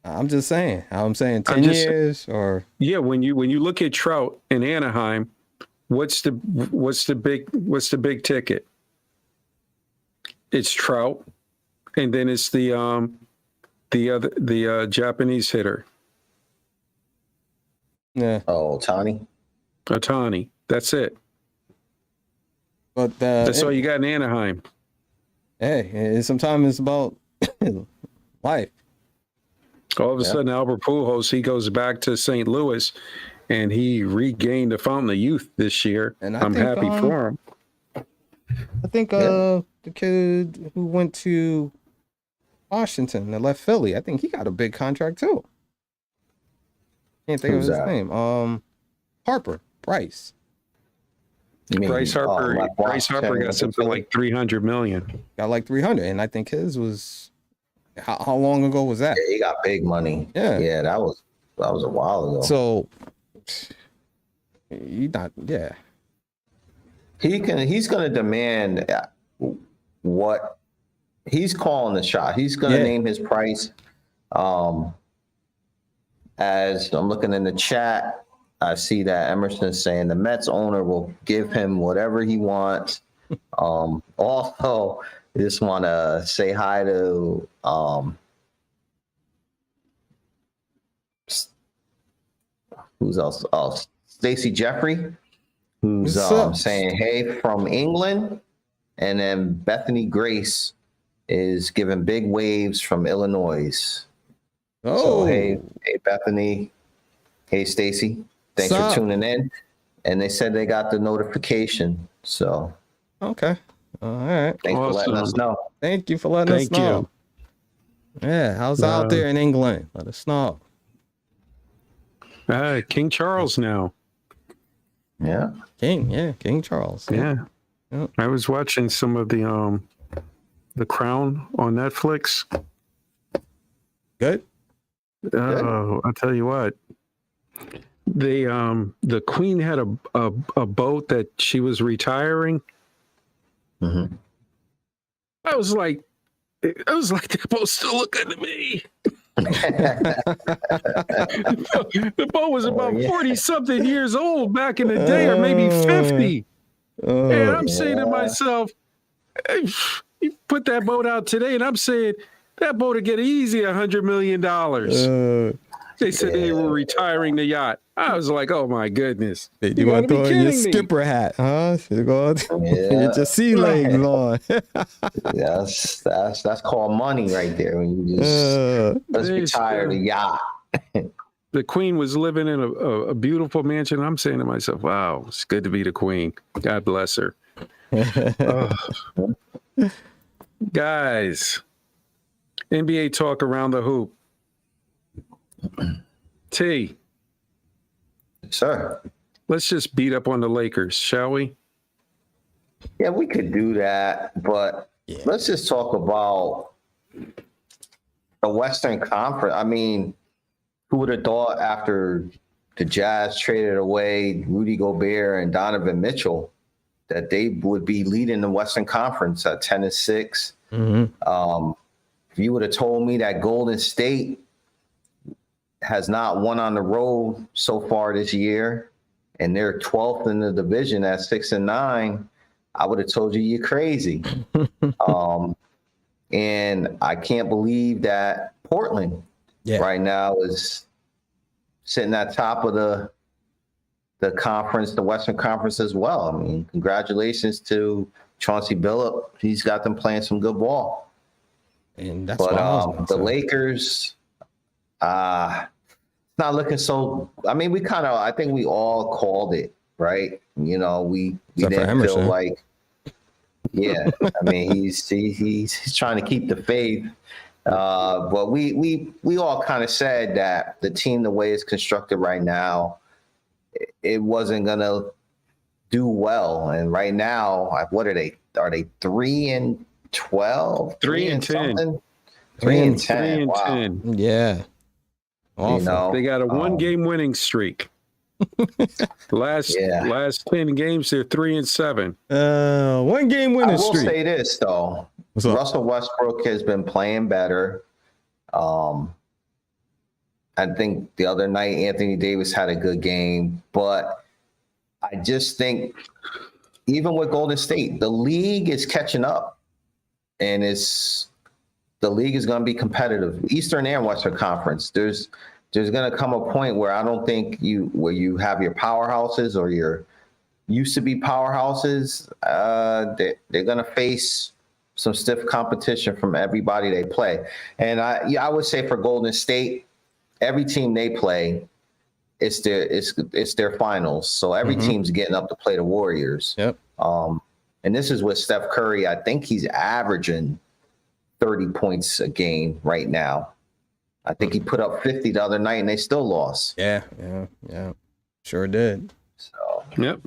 Speaker 4: I'm just saying. I'm saying 10 years or
Speaker 1: yeah. When you look at Trout in Anaheim, what's the big ticket? It's Trout, and then it's the Japanese hitter.
Speaker 4: yeah.
Speaker 3: Oh, Tani.
Speaker 1: Ohtani. That's it.
Speaker 4: But
Speaker 1: That's all you got in Anaheim.
Speaker 4: hey, sometimes it's about life.
Speaker 1: All of a sudden, Albert Pujols, he goes back to St. Louis, and he regained the fountain of youth this year.
Speaker 4: And
Speaker 1: I'm happy for him.
Speaker 4: I think the kid who went to Washington that left Philly, I think he got a big contract too. Can't think
Speaker 3: Who's
Speaker 4: of his
Speaker 3: that?
Speaker 4: name. Harper, Bryce.
Speaker 3: You mean,
Speaker 1: Bryce Harper.
Speaker 3: like
Speaker 1: Bryce Harper
Speaker 3: Washington
Speaker 1: got something like $300 million.
Speaker 4: Got like 300, and I think his was how long ago was that?
Speaker 3: Yeah, he got big money.
Speaker 4: Yeah.
Speaker 3: That was a while ago.
Speaker 4: So he's not. Yeah,
Speaker 3: He's going to demand what he's calling the shot. He's going to name his price. As I'm looking in the chat, I see that Emerson's saying the Mets owner will give him whatever he wants. Also, I just want to say hi to who's else? Oh, Stacy Jeffrey, who's
Speaker 4: What's up?
Speaker 3: saying hey from England, and then Bethany Grace is giving big waves from Illinois. So hey Bethany, hey Stacy, thanks
Speaker 4: Sup?
Speaker 3: for tuning in. And they said they got the notification. So
Speaker 4: okay, all right.
Speaker 3: thanks for letting us know.
Speaker 4: Thank you for letting us know. Yeah, how's it out there in England? Let us know.
Speaker 1: King Charles now.
Speaker 3: Yeah.
Speaker 4: King Charles.
Speaker 1: Yeah.
Speaker 4: Yep.
Speaker 1: I was watching some of the Crown on Netflix.
Speaker 4: Good.
Speaker 1: Oh, I'll tell you what. The Queen had a boat that she was retiring.
Speaker 3: Mm-hmm.
Speaker 1: I was like, that boat's still looking to me. The boat was about 40-something years old back in the day, or maybe 50. And I'm saying to myself, you put that boat out today, and I'm saying that boat would get easy $100 million. They said they were retiring the yacht. I was like, oh my goodness.
Speaker 4: You want to throw in your skipper hat, huh? Get your sea legs on.
Speaker 3: Yes, that's called money right there. When you just retire the yacht.
Speaker 1: The Queen was living in a beautiful mansion. I'm saying to myself, wow, it's good to be the Queen. God bless her. Guys, NBA talk around the hoop. T.
Speaker 3: Sir.
Speaker 1: Let's just beat up on the Lakers, shall we?
Speaker 3: Yeah, we could do that, but
Speaker 4: Yeah.
Speaker 3: Let's just talk about the Western Conference. I mean, who would have thought after the Jazz traded away Rudy Gobert and Donovan Mitchell that they would be leading the Western Conference at 10-6?
Speaker 4: Mm-hmm.
Speaker 3: If you would have told me that Golden State has not won on the road so far this year, and they're 12th in the division at 6-9, I would have told you you're crazy. And I can't believe that Portland right now is sitting at top of the conference, the Western Conference as well. I mean, congratulations to Chauncey Billups. He's got them playing some good ball.
Speaker 4: And that's what
Speaker 3: the Lakers, not looking so. I mean, I think we all called it, right? You know, we didn't feel like. Yeah, I mean, he's trying to keep the faith, but we all kind of said that the team, the way it's constructed right now, it wasn't gonna do well. And right now, what are they? Are they 3-12?
Speaker 1: 3-10.
Speaker 3: 3-10. Wow.
Speaker 1: 3-10.
Speaker 4: Yeah. Awful.
Speaker 3: You know,
Speaker 1: They got a 1-game winning streak. Last 10 games, they're 3-7.
Speaker 4: 1-game winning streak.
Speaker 3: I will say this though, Russell Westbrook has been playing better. I think the other night Anthony Davis had a good game, but I just think even with Golden State, the league is catching up, and the league is going to be competitive, Eastern and Western Conference. There's going to come a point where I don't think where you have your powerhouses or your used to be powerhouses, they're going to face some stiff competition from everybody they play. And I would say for Golden State, every team they play, it's their finals. So every team's getting up to play the Warriors.
Speaker 4: Yep.
Speaker 3: And this is with Steph Curry. I think he's averaging 30 points a game right now. I think he put up 50 the other night, and they still lost.
Speaker 4: Yeah. Sure did.
Speaker 3: So.
Speaker 1: Yep.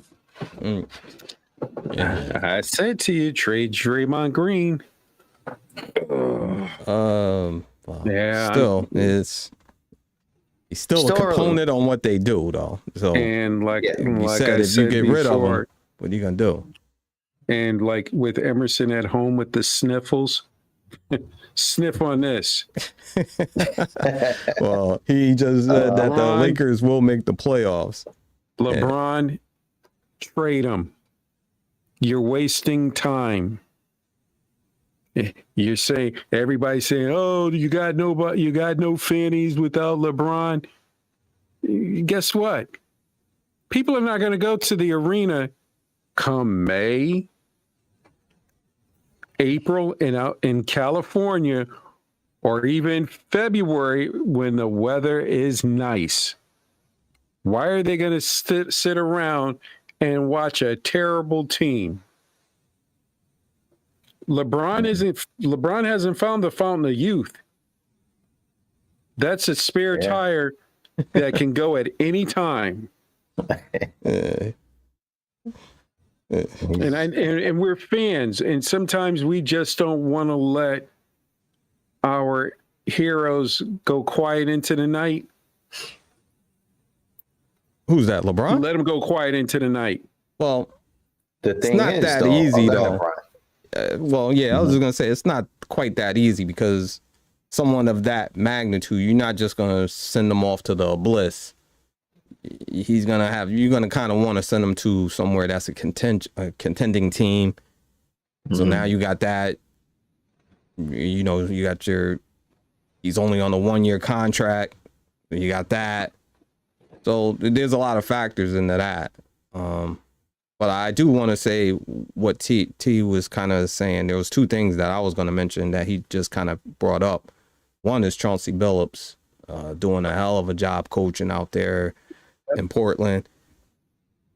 Speaker 4: Yeah.
Speaker 1: I said to you, trade Draymond Green.
Speaker 4: Well,
Speaker 1: Yeah.
Speaker 4: Still, he's still a component on what they do, though. So,
Speaker 1: And like
Speaker 4: you
Speaker 1: I
Speaker 4: said, if you get rid of
Speaker 1: before,
Speaker 4: him, what are you gonna do?
Speaker 1: and like with Emerson at home with the sniffles, sniff on this.
Speaker 4: Well, he just said that the Lakers will make the playoffs.
Speaker 1: LeBron, trade him. You're wasting time. You're saying, everybody's saying, oh, you got no fannies without LeBron. Guess what? People are not going to go to the arena come May, April, and out in California, or even February when the weather is nice. Why are they going to sit around and watch a terrible team? LeBron hasn't found the fountain of youth. That's a spare tire that can go at any time. And we're fans, and sometimes we just don't want to let our heroes go quiet into the night.
Speaker 4: Who's that, LeBron?
Speaker 1: Let them go quiet into the night.
Speaker 4: Well,
Speaker 3: the thing
Speaker 4: it's not
Speaker 3: is,
Speaker 4: that easy, though. I was just gonna say it's not quite that easy because someone of that magnitude, you're not just gonna send them off to the abyss. You're gonna kind of want to send them to somewhere that's a contending team. So now you got that. You got he's only on a 1-year contract. You got that. So there's a lot of factors into that. But I do want to say what T was kind of saying. There was two things that I was going to mention that he just kind of brought up. One is Chauncey Billups doing a hell of a job coaching out there in Portland.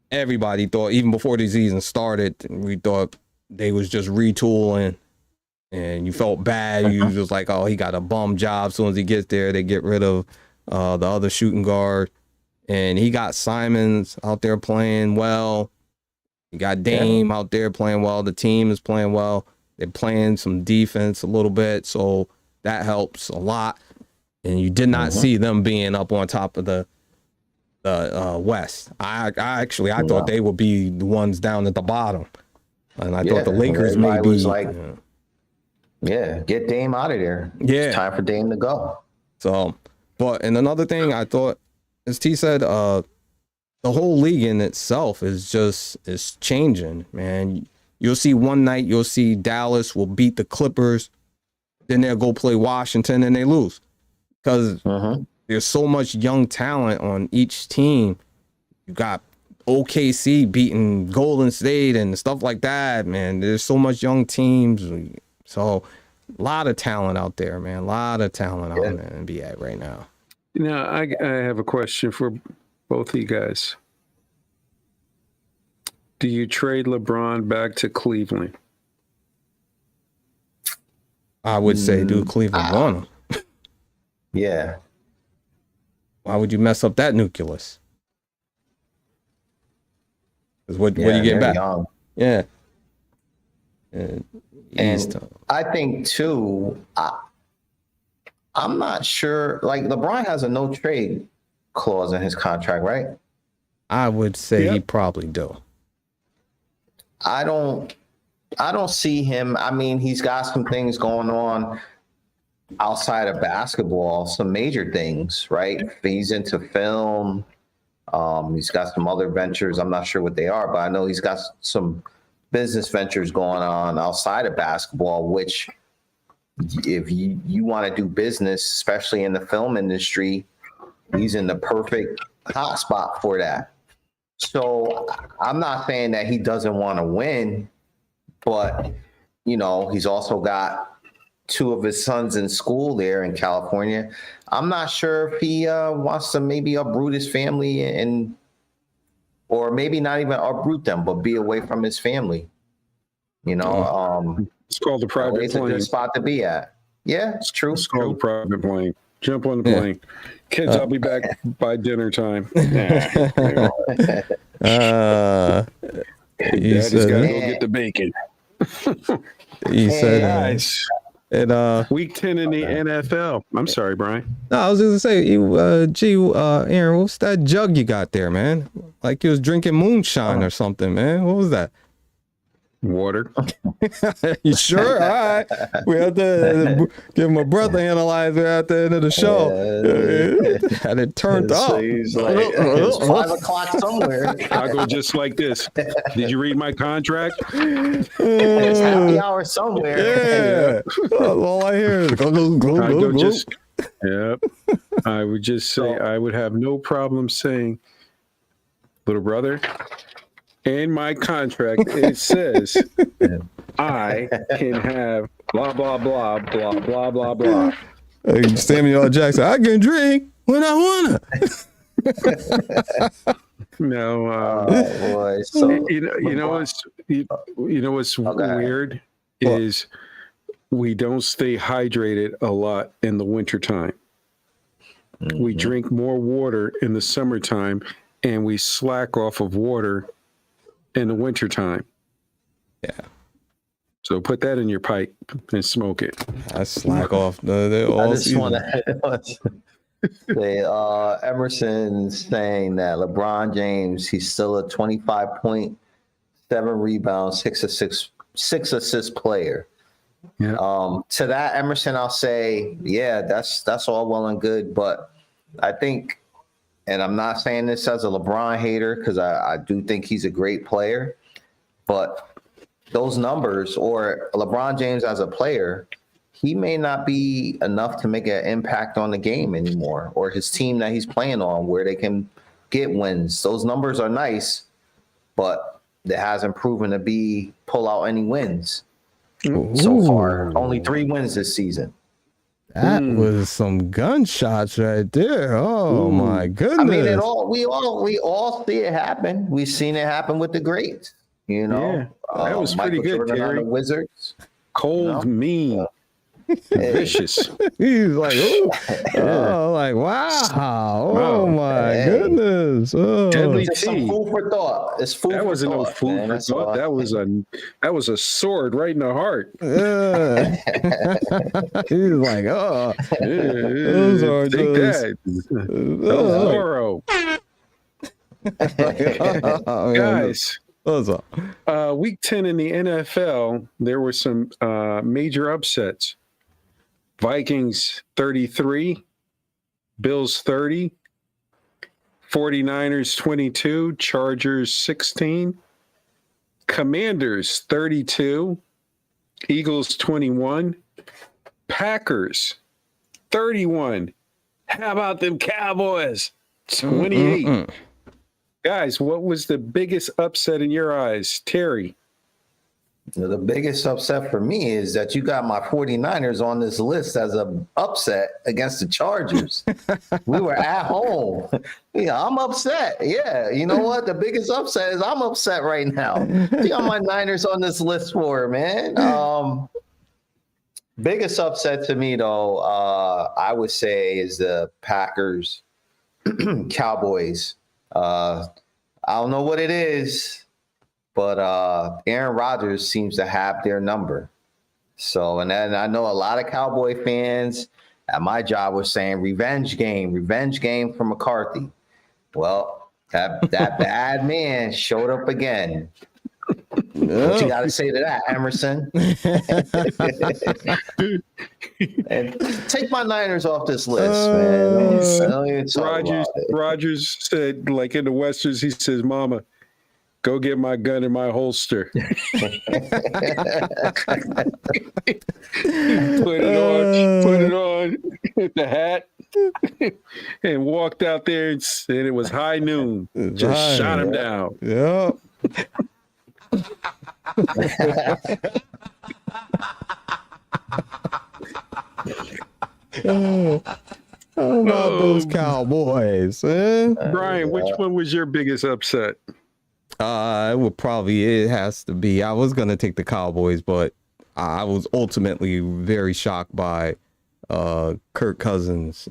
Speaker 4: Everybody thought, even before the season started, we thought they was just retooling, and you felt bad. You was just like, oh, he got a bum job. As soon as he gets there, they get rid of the other shooting guard. And he got Simons out there playing well. You got Dame out there playing well. The team is playing well. They're playing some defense a little bit, so that helps a lot. And you did not see them being up on top of the West. I thought they would be the ones down at the bottom, and I thought the Lakers maybe
Speaker 3: was like, get Dame out of there.
Speaker 4: Yeah,
Speaker 3: it's time for Dame to go.
Speaker 4: So, and another thing I thought, as T said, the whole league in itself is changing, man. You'll see one night, you'll see Dallas will beat the Clippers, then they'll go play Washington and they lose. Because there's so much young talent on each team. You got OKC beating Golden State and stuff like that, man. There's so much young teams. So a lot of talent out there, man. A lot of talent out in the NBA right now.
Speaker 1: Now, I have a question for both of you guys. Do you trade LeBron back to Cleveland?
Speaker 4: I would say, do Cleveland want him?
Speaker 3: Yeah.
Speaker 4: Why would you mess up that nucleus? Because what do you get back?
Speaker 3: Young.
Speaker 4: Yeah.
Speaker 3: And I think too, I'm not sure. Like LeBron has a no trade clause in his contract, right?
Speaker 4: I would say he probably do.
Speaker 3: I don't see him. I mean, he's got some things going on outside of basketball, some major things, right? He's into film. He's got some other ventures. I'm not sure what they are, but I know he's got some business ventures going on outside of basketball, which if you want to do business, especially in the film industry, he's in the perfect hot spot for that. So I'm not saying that he doesn't want to win, but, he's also got two of his sons in school there in California. I'm not sure if he wants to maybe uproot his family or maybe not even uproot them, but be away from his family.
Speaker 1: It's called the private
Speaker 3: it's
Speaker 1: plane.
Speaker 3: a good spot to be at. Yeah, it's true.
Speaker 1: It's called the private plane. Jump on the plane. Kids, I'll be back by dinner time.
Speaker 4: He
Speaker 1: Daddy's got to go get the bacon.
Speaker 4: He said,
Speaker 1: nice. Week 10 in the NFL. I'm sorry, Brian.
Speaker 4: No, I was just gonna say, Aaron, what's that jug you got there, man? Like you was drinking moonshine or something, man. What was that?
Speaker 1: Water.
Speaker 4: You sure? All right. We have to give my brother analyzer at the end of the show. And it turned up.
Speaker 3: So he's like, it's 5 o'clock somewhere.
Speaker 1: I go just like this. Did you read my contract?
Speaker 3: It's happy hour somewhere.
Speaker 4: Yeah. All I hear is
Speaker 1: Yep. I would just say, I would have no problem saying, little brother, in my contract, it says I can have blah, blah, blah, blah, blah, blah, blah.
Speaker 4: Samuel L. Jackson, I can drink when I wanna.
Speaker 1: No,
Speaker 3: boy. So,
Speaker 1: what's weird is we don't stay hydrated a lot in the wintertime. We drink more water in the summertime and we slack off of water in the wintertime.
Speaker 4: Yeah.
Speaker 1: So put that in your pipe and smoke it.
Speaker 4: I slack off.
Speaker 3: I just want to say, Emerson saying that LeBron James, he's still a 25.7 rebounds, 6 assist player.
Speaker 1: Yeah.
Speaker 3: To that, Emerson, I'll say, that's all well and good, but I think, and I'm not saying this as a LeBron hater because I do think he's a great player, but those numbers or LeBron James as a player, he may not be enough to make an impact on the game anymore or his team that he's playing on where they can get wins. Those numbers are nice, but it hasn't proven to pull out any wins so far. Only 3 wins this season.
Speaker 4: That was some gunshots right there. Oh my goodness!
Speaker 3: I mean, we all see it happen. We've seen it happen with the greats.
Speaker 1: Yeah, that was
Speaker 3: Michael
Speaker 1: pretty good,
Speaker 3: Jordan
Speaker 1: Terry.
Speaker 3: on the Wizards.
Speaker 1: Cold, mean. Vicious.
Speaker 4: He's like, oh, like, wow. Oh, my goodness. Oh.
Speaker 1: Deadly
Speaker 3: Just some
Speaker 1: T.
Speaker 3: food for thought. It's food
Speaker 1: That
Speaker 3: for
Speaker 1: wasn't no
Speaker 3: thought,
Speaker 1: food
Speaker 3: man.
Speaker 1: for
Speaker 3: That's
Speaker 1: thought.
Speaker 3: all.
Speaker 1: That was a sword right in the heart.
Speaker 4: He's like, oh, those are
Speaker 1: Take
Speaker 4: just,
Speaker 1: that. El Zorro. Guys,
Speaker 4: what's up?
Speaker 1: week 10 in the NFL, there were some major upsets. Vikings 33, Bills 30, 49ers 22, Chargers 16, Commanders 32, Eagles 21, Packers 31. How about them Cowboys? 28. Guys, what was the biggest upset in your eyes? Terry.
Speaker 3: The biggest upset for me is that you got my 49ers on this list as an upset against the Chargers. We were at home. Yeah, I'm upset. Yeah, you know what? The biggest upset is I'm upset right now. You got my Niners on this list for, man. Biggest upset to me, though, I would say is the Packers, Cowboys. I don't know what it is, but Aaron Rodgers seems to have their number. So, and then I know a lot of Cowboy fans at my job was saying revenge game for McCarthy. Well, that bad man showed up again. What you got to say to that, Emerson? And take my Niners off this list, man.
Speaker 1: Rogers said, like in the Westerns, he says, "Mama, go get my gun in my holster." Put it on the hat, and walked out there, and it was high noon. Just shot him down.
Speaker 4: Yeah. How about those Cowboys?
Speaker 1: Brian, which one was your biggest upset?
Speaker 4: It has to be. I was gonna take the Cowboys, but I was ultimately very shocked by Kirk Cousins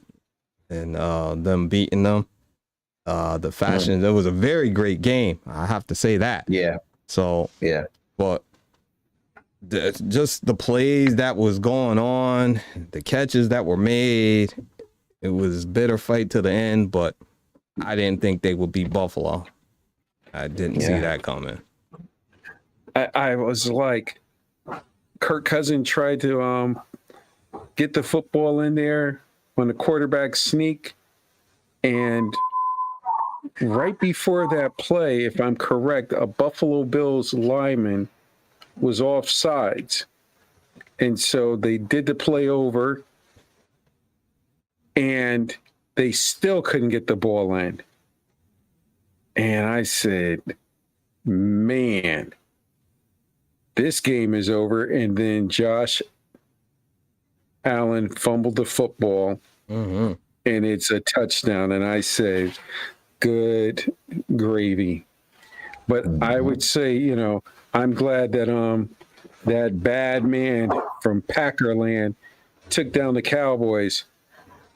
Speaker 4: and them beating them. The fashion, it was a very great game. I have to say that.
Speaker 3: Yeah.
Speaker 4: So
Speaker 3: yeah,
Speaker 4: but just the plays that was going on, the catches that were made, it was bitter fight to the end. But I didn't think they would beat Buffalo. I didn't see that coming.
Speaker 1: I was like, Kirk Cousins tried to get the football in there on the quarterback sneak, and right before that play, if I'm correct, a Buffalo Bills lineman was offsides. And so they did the play over, and they still couldn't get the ball in. And I said, man, this game is over. And then Josh Allen fumbled the football, and it's a touchdown. And I said, good gravy. But I would say, I'm glad that that bad man from Packerland took down the Cowboys.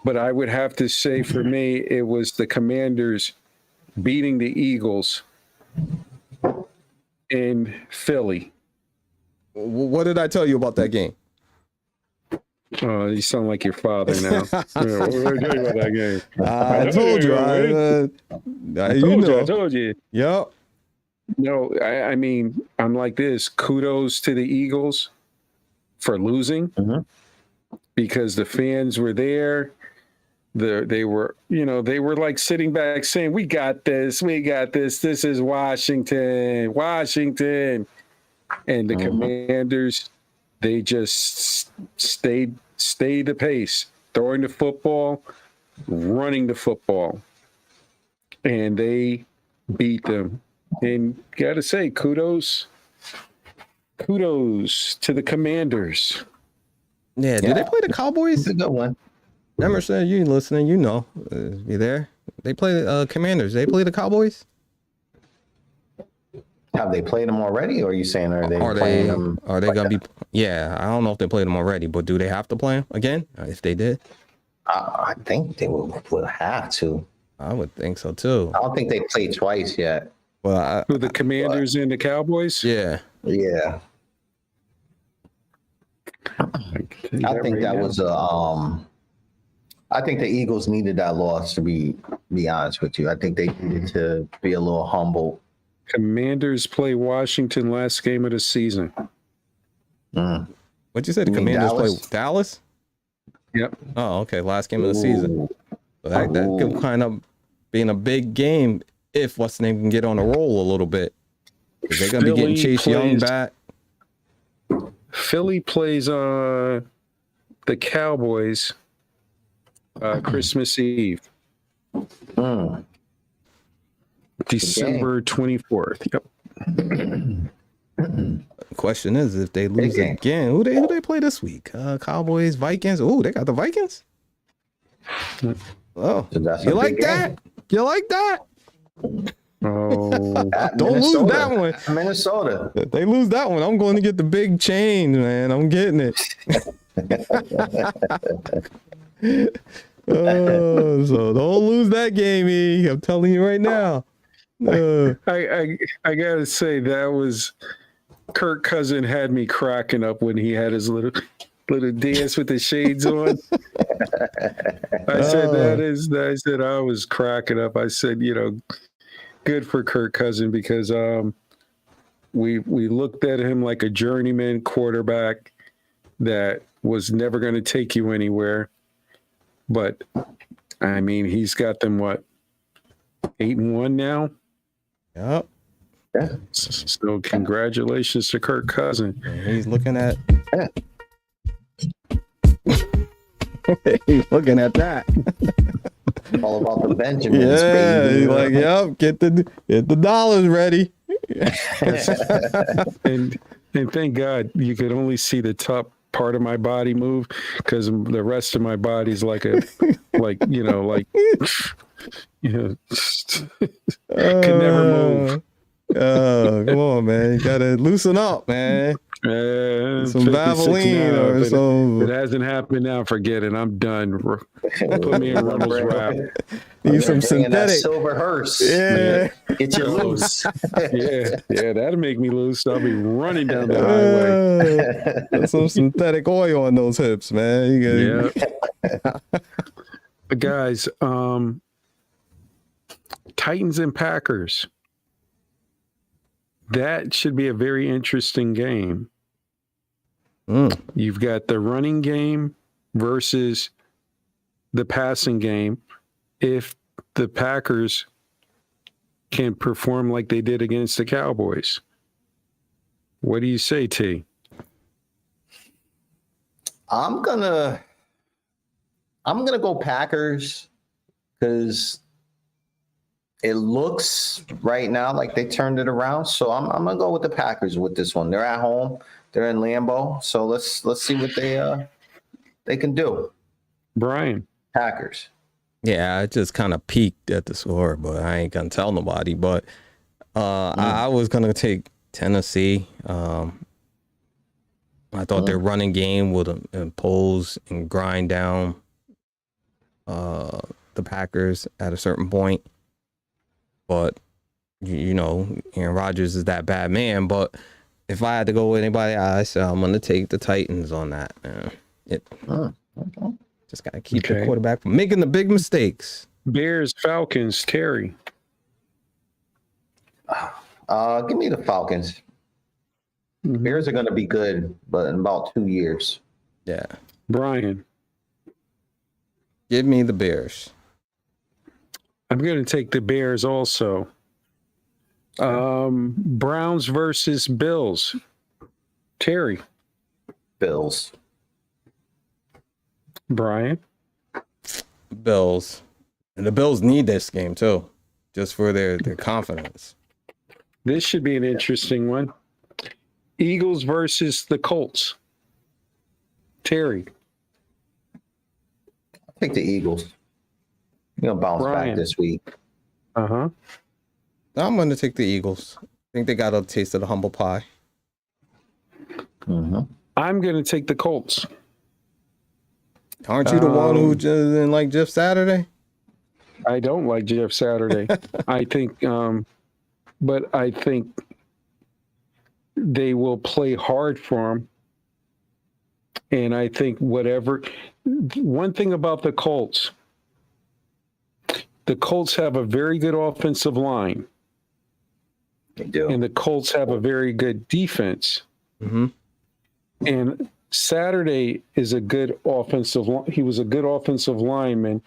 Speaker 1: But I would have to say, for me, it was the Commanders beating the Eagles in Philly.
Speaker 4: What did I tell you about that game?
Speaker 1: Oh, you sound like your father now. What did I tell you about that game?
Speaker 4: I told you. I
Speaker 1: told you.
Speaker 4: Yep.
Speaker 1: No, I mean, I'm like this. Kudos to the Eagles for losing, because the fans were there. They were like sitting back saying, we got this. This is Washington. And the Commanders, they just stayed the pace, throwing the football, running the football, and they beat them. And gotta say, kudos to the Commanders.
Speaker 4: Yeah, did they play the Cowboys?
Speaker 3: It's a good one.
Speaker 4: Emerson, you listening? You there? They play the Commanders. They play the Cowboys.
Speaker 3: Have they played them already, or are you saying are they
Speaker 4: Are
Speaker 3: playing
Speaker 4: they
Speaker 3: them?
Speaker 4: gonna be? Yeah, I don't know if they played them already, but do they have to play them again? If they did,
Speaker 3: I think they will have to.
Speaker 4: I would think so too.
Speaker 3: I don't think they played twice yet.
Speaker 4: Well,
Speaker 1: Who, the Commanders and the Cowboys?
Speaker 4: yeah,
Speaker 3: Yeah, I think that was a. I think the Eagles needed that loss. To be honest with you, I think they needed to be a little humble.
Speaker 1: Commanders play Washington last game of the season.
Speaker 4: What'd you say? The
Speaker 3: You mean
Speaker 4: Commanders
Speaker 3: Dallas?
Speaker 4: play Dallas?
Speaker 1: Yep.
Speaker 4: Oh, okay. Last game of the season.
Speaker 3: Ooh.
Speaker 4: So that could kind of being a big game if what's the name can get on a roll a little bit. 'Cause they're gonna be getting
Speaker 1: Philly
Speaker 4: Chase Young
Speaker 1: plays-
Speaker 4: back.
Speaker 1: Philly plays the Cowboys Christmas Eve,
Speaker 3: Mm.
Speaker 1: December 24th. Yep.
Speaker 4: The question is, if they lose
Speaker 3: game.
Speaker 4: again, who they play this week? Cowboys, Vikings. Oh, they got the Vikings. Oh,
Speaker 3: So that's a
Speaker 4: you like
Speaker 3: big
Speaker 4: that?
Speaker 3: game.
Speaker 4: You like that?
Speaker 1: Oh,
Speaker 3: At
Speaker 4: Don't lose
Speaker 3: Minnesota.
Speaker 4: that one.
Speaker 3: At Minnesota.
Speaker 4: If they lose that one, I'm going to get the big change, man. I'm getting it. So don't lose that game, E. I'm telling you right now.
Speaker 1: I gotta say that was Kirk Cousin had me cracking up when he had his little dance with the shades on. I said I was cracking up. I said, good for Kirk Cousin because we looked at him like a journeyman quarterback that was never going to take you anywhere. But I mean, he's got them 8-1 now.
Speaker 4: Yep.
Speaker 3: Yeah.
Speaker 1: So congratulations to Kirk Cousin.
Speaker 4: And he's looking at. He's looking at that.
Speaker 3: All about the Benjamins.
Speaker 4: Yeah,
Speaker 3: baby.
Speaker 4: he's like, yep, get the dollars ready.
Speaker 1: and thank God you could only see the top part of my body move because the rest of my body's could never move.
Speaker 4: Oh, come on, man. You gotta loosen up, man. Some
Speaker 1: 56
Speaker 4: Vaseline
Speaker 1: now,
Speaker 4: or
Speaker 1: but
Speaker 4: something.
Speaker 1: It hasn't happened now. Forget it. I'm done. Put me in Runnels Wrap.
Speaker 4: Need some
Speaker 3: Bringing that
Speaker 4: synthetic.
Speaker 3: silver hearse.
Speaker 4: Yeah.
Speaker 3: Get you loose.
Speaker 1: Yeah, that'll make me loose. I'll be running down the highway.
Speaker 4: Put some synthetic oil on those hips, man. You gotta,
Speaker 1: But guys, Titans and Packers. That should be a very interesting game. You've got the running game versus the passing game. If the Packers can perform like they did against the Cowboys. What do you say, T?
Speaker 3: I'm gonna go Packers because it looks right now like they turned it around. So I'm gonna go with the Packers with this one. They're at home. They're in Lambeau. So let's see what they can do.
Speaker 1: Brian.
Speaker 3: Packers.
Speaker 4: yeah, I just kind of peaked at the score, but I ain't gonna tell nobody. But I was gonna take Tennessee. I thought their running game would impose and grind down the Packers at a certain point. But, Aaron Rodgers is that bad man. But if I had to go with anybody, I said I'm going to take the Titans on that. Just got to keep the quarterback from making the big mistakes.
Speaker 1: Bears, Falcons, Terry.
Speaker 3: Give me the Falcons. Bears are going to be good, but in about 2 years.
Speaker 4: Yeah.
Speaker 1: Brian.
Speaker 4: Give me the Bears.
Speaker 1: I'm going to take the Bears also. Browns versus Bills. Terry.
Speaker 3: Bills.
Speaker 1: Brian.
Speaker 4: Bills. And the Bills need this game, too, just for their confidence.
Speaker 1: This should be an interesting one. Eagles versus the Colts. Terry.
Speaker 3: I think the Eagles. You're going to bounce back this week.
Speaker 1: Uh-huh.
Speaker 4: I'm going to take the Eagles. I think they got a taste of the humble pie.
Speaker 3: Mm-hmm.
Speaker 1: I'm going to take the Colts.
Speaker 4: Aren't you the one who just didn't like Jeff Saturday?
Speaker 1: I don't like Jeff Saturday. I think, but I think they will play hard for him. And I think one thing about the Colts have a very good offensive line.
Speaker 3: They do.
Speaker 1: And the Colts have a very good defense.
Speaker 4: Mm-hmm.
Speaker 1: And Saturday is a good he was a good offensive lineman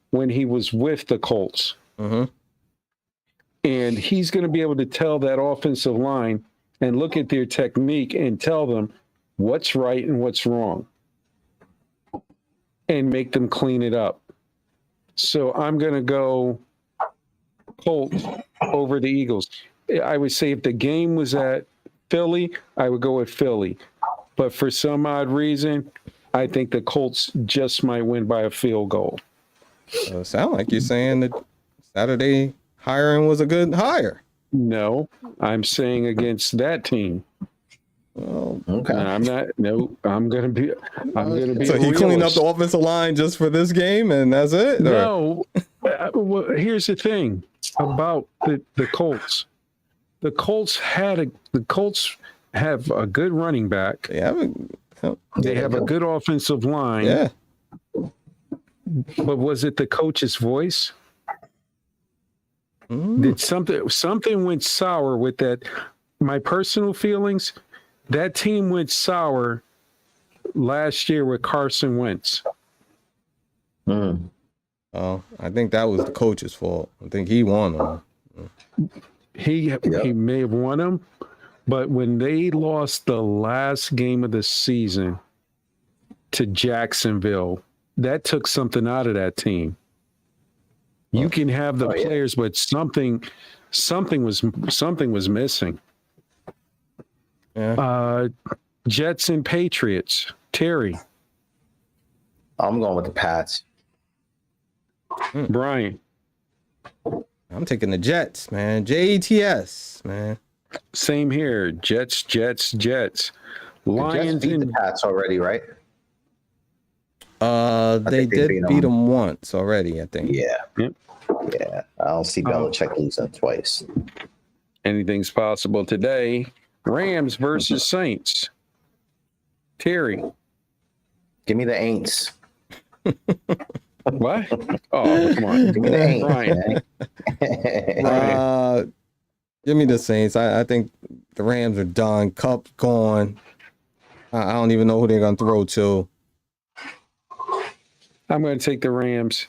Speaker 1: when he was with the Colts.
Speaker 4: Mm-hmm.
Speaker 1: And he's going to be able to tell that offensive line and look at their technique and tell them what's right and what's wrong and make them clean it up. So I'm going to go Colts over the Eagles. I would say if the game was at Philly, I would go with Philly. But for some odd reason, I think the Colts just might win by a field goal.
Speaker 4: So it sounds like you're saying that Saturday hiring was a good hire.
Speaker 1: No, I'm saying against that team.
Speaker 4: Well,
Speaker 3: Okay.
Speaker 1: I'm not. No, I'm gonna be.
Speaker 4: so he cleaned up
Speaker 1: realist.
Speaker 4: the offensive line just for this game, and that's it. Or-
Speaker 1: No. Well, here's the thing about the Colts. The Colts have a good running back.
Speaker 4: They haven't.
Speaker 1: They have a good offensive line.
Speaker 4: Yeah.
Speaker 1: But was it the coach's voice? Did something went sour with that? My personal feelings, that team went sour last year with Carson Wentz.
Speaker 3: Mm.
Speaker 4: Oh, I think that was the coach's fault. I think he won them.
Speaker 1: He may have won them, but when they lost the last game of the season to Jacksonville, that took something out of that team. You can have the players, but something was missing.
Speaker 4: Yeah.
Speaker 1: Jets and Patriots. Terry,
Speaker 3: I'm going with the Pats.
Speaker 1: Brian,
Speaker 4: I'm taking the Jets, man. Jets, man.
Speaker 1: same here. Jets.
Speaker 3: The Jets
Speaker 1: Lions
Speaker 3: beat the
Speaker 1: and
Speaker 3: Pats already, right?
Speaker 4: They
Speaker 3: think they
Speaker 4: did
Speaker 3: beat
Speaker 4: beat
Speaker 3: 'em.
Speaker 4: them once already, I think.
Speaker 3: Yeah.
Speaker 1: Yep.
Speaker 3: Yeah. I don't see Belichick losing twice.
Speaker 1: anything's possible today. Rams versus Saints. Terry,
Speaker 3: Give me the Aints.
Speaker 1: what? Oh, come on.
Speaker 3: Give me the Aints.
Speaker 1: Brian.
Speaker 3: man.
Speaker 4: Give me the Saints. I think the Rams are done. Cup's gone. I don't even know who they're gonna throw to.
Speaker 1: I'm going to take the Rams.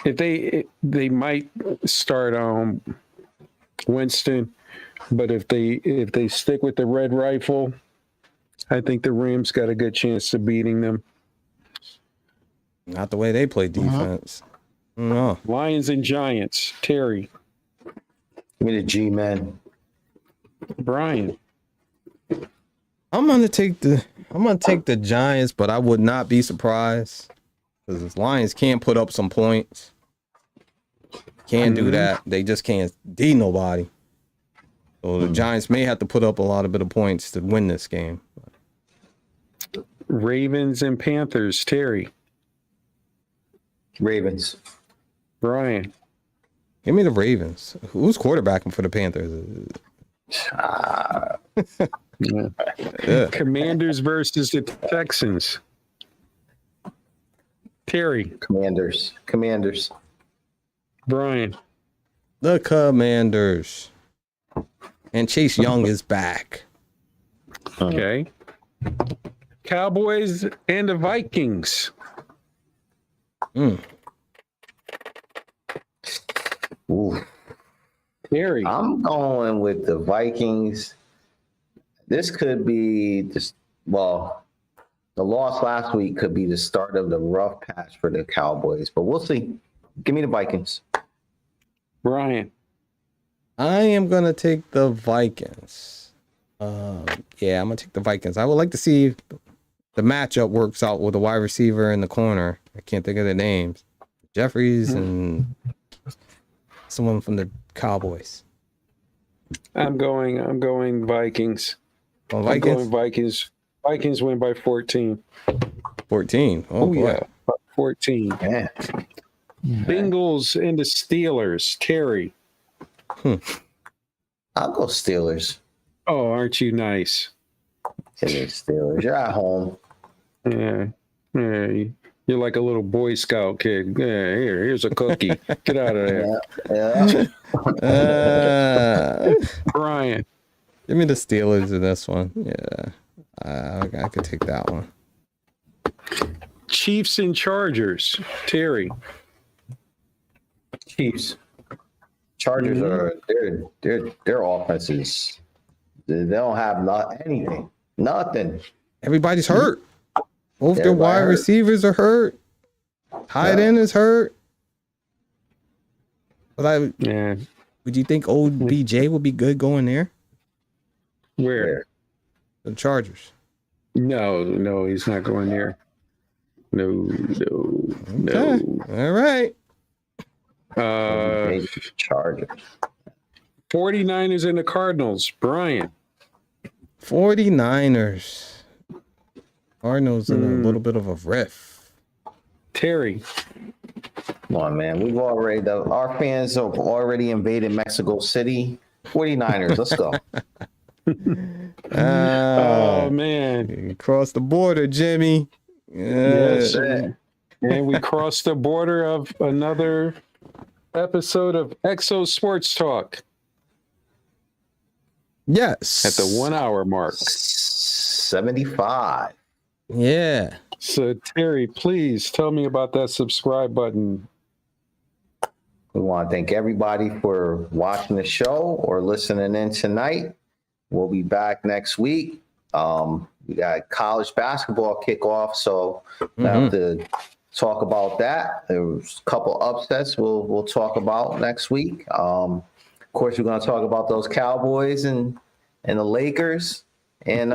Speaker 1: If they might start Winston, but if they stick with the red rifle, I think the Rams got a good chance of beating them.
Speaker 4: Not the way they play defense. No.
Speaker 1: Lions and Giants. Terry,
Speaker 3: Give me the G-men.
Speaker 1: Brian,
Speaker 4: I'm gonna take the Giants, but I would not be surprised because the Lions can put up some points. Can do that. They just can't D nobody. So the Giants may have to put up a lot of bit of points to win this game.
Speaker 1: Ravens and Panthers. Terry,
Speaker 3: Ravens.
Speaker 1: Brian,
Speaker 4: Give me the Ravens. Who's quarterbacking for the Panthers? Yeah.
Speaker 1: Commanders versus the Texans. Terry,
Speaker 3: Commanders.
Speaker 1: Brian,
Speaker 4: The Commanders. And Chase Young is back.
Speaker 1: okay. Cowboys and the Vikings.
Speaker 3: Ooh.
Speaker 1: Terry,
Speaker 3: I'm going with the Vikings. This could be just, well, the loss last week could be the start of the rough patch for the Cowboys, but we'll see. Give me the Vikings.
Speaker 1: Brian,
Speaker 4: I am going to take the Vikings. Yeah, I'm going to take the Vikings. I would like to see if the matchup works out with the wide receiver in the corner. I can't think of the names. Jeffries and someone from the Cowboys.
Speaker 1: I'm going Vikings.
Speaker 4: Well,
Speaker 1: I'm going
Speaker 4: Vikings.
Speaker 1: Vikings. Vikings win by 14.
Speaker 4: 14. Oh, boy.
Speaker 1: Yeah, 14.
Speaker 3: Yeah.
Speaker 1: Bengals and the Steelers. Terry.
Speaker 3: I'll go Steelers.
Speaker 1: Oh, aren't you nice?
Speaker 3: Steelers. You're at home.
Speaker 1: Yeah. Yeah. You're like a little Boy Scout kid. Yeah, here's a cookie. Get out of there.
Speaker 3: Yeah.
Speaker 1: Brian.
Speaker 4: Give me the Steelers in this one. Yeah. I could take that one.
Speaker 1: Chiefs and Chargers. Terry.
Speaker 3: Chiefs. Chargers are their offenses. They don't have anything. Nothing.
Speaker 4: Everybody's hurt. Both their
Speaker 3: Everybody
Speaker 4: wide
Speaker 3: hurt.
Speaker 4: receivers are hurt. Tight end is hurt. But
Speaker 1: Yeah.
Speaker 4: would you think old BJ would be good going there?
Speaker 1: Where?
Speaker 4: The Chargers.
Speaker 1: No, he's not going there. No.
Speaker 4: Okay. All right.
Speaker 3: Chargers.
Speaker 1: 49ers and the Cardinals. Brian.
Speaker 4: 49ers. Cardinals in a little bit of a riff.
Speaker 1: Terry.
Speaker 3: Come on, man. Our fans have already invaded Mexico City. 49ers. Let's go.
Speaker 1: Oh, man.
Speaker 4: Cross the border, Jimmy.
Speaker 1: Yes.
Speaker 3: Yeah.
Speaker 1: And we crossed the border of another episode of Exo Sports Talk
Speaker 4: Yes.
Speaker 1: at the 1 hour mark.
Speaker 3: 75.
Speaker 4: Yeah.
Speaker 1: So, Terry, please tell me about that subscribe button.
Speaker 3: We want to thank everybody for watching the show or listening in tonight. We'll be back next week. We got college basketball kickoff, so we'll have to talk about that. There was a couple upsets we'll talk about next week. Of course, we're going to talk about those Cowboys and the Lakers, and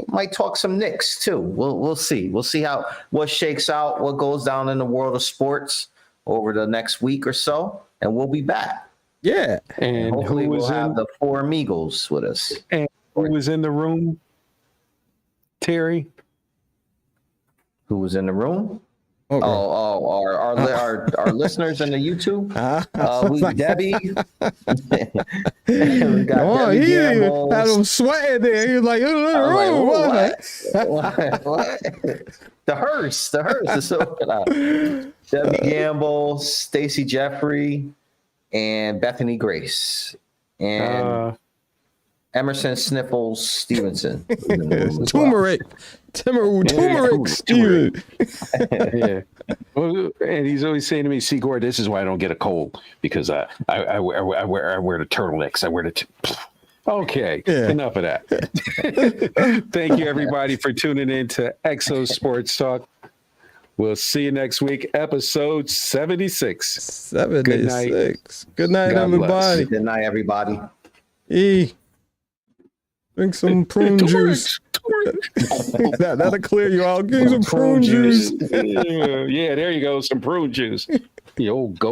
Speaker 3: might talk some Knicks too. We'll see. We'll see what shakes out, what goes down in the world of sports over the next week or so, and we'll be back.
Speaker 4: Yeah.
Speaker 1: And
Speaker 3: Hopefully
Speaker 1: who
Speaker 3: we'll
Speaker 1: was
Speaker 3: have
Speaker 1: in
Speaker 3: the four amigos with us.
Speaker 1: and who was in the room? Terry.
Speaker 3: Who was in the room?
Speaker 4: Okay.
Speaker 3: Our listeners in the YouTube. We Debbie. We got
Speaker 4: Oh,
Speaker 3: Debbie
Speaker 4: he
Speaker 3: Gamble.
Speaker 4: had him sweating there. He was like,
Speaker 3: I
Speaker 4: "Oh,
Speaker 3: was like, what? The hearse. Is open up. Debbie Gamble, Stacy Jeffrey, and Bethany Grace, and Emerson Sniffles Stevenson.
Speaker 4: turmeric. Turmeric Steven.
Speaker 1: Yeah. Well, and he's always saying to me, "See, Gord, this is why I don't get a cold, because I wear the turtlenecks. I wear the." Okay, enough of that. Thank you, everybody, for tuning in to Exo Sports Talk. We'll see you next week, episode 76.
Speaker 4: 76. Good night,
Speaker 1: God
Speaker 4: everybody.
Speaker 3: Good night, everybody.
Speaker 4: Drink some prune juice. That'll clear you out. Give me some prune juice.
Speaker 1: Yeah, there you go. Some prune juice. The old goat.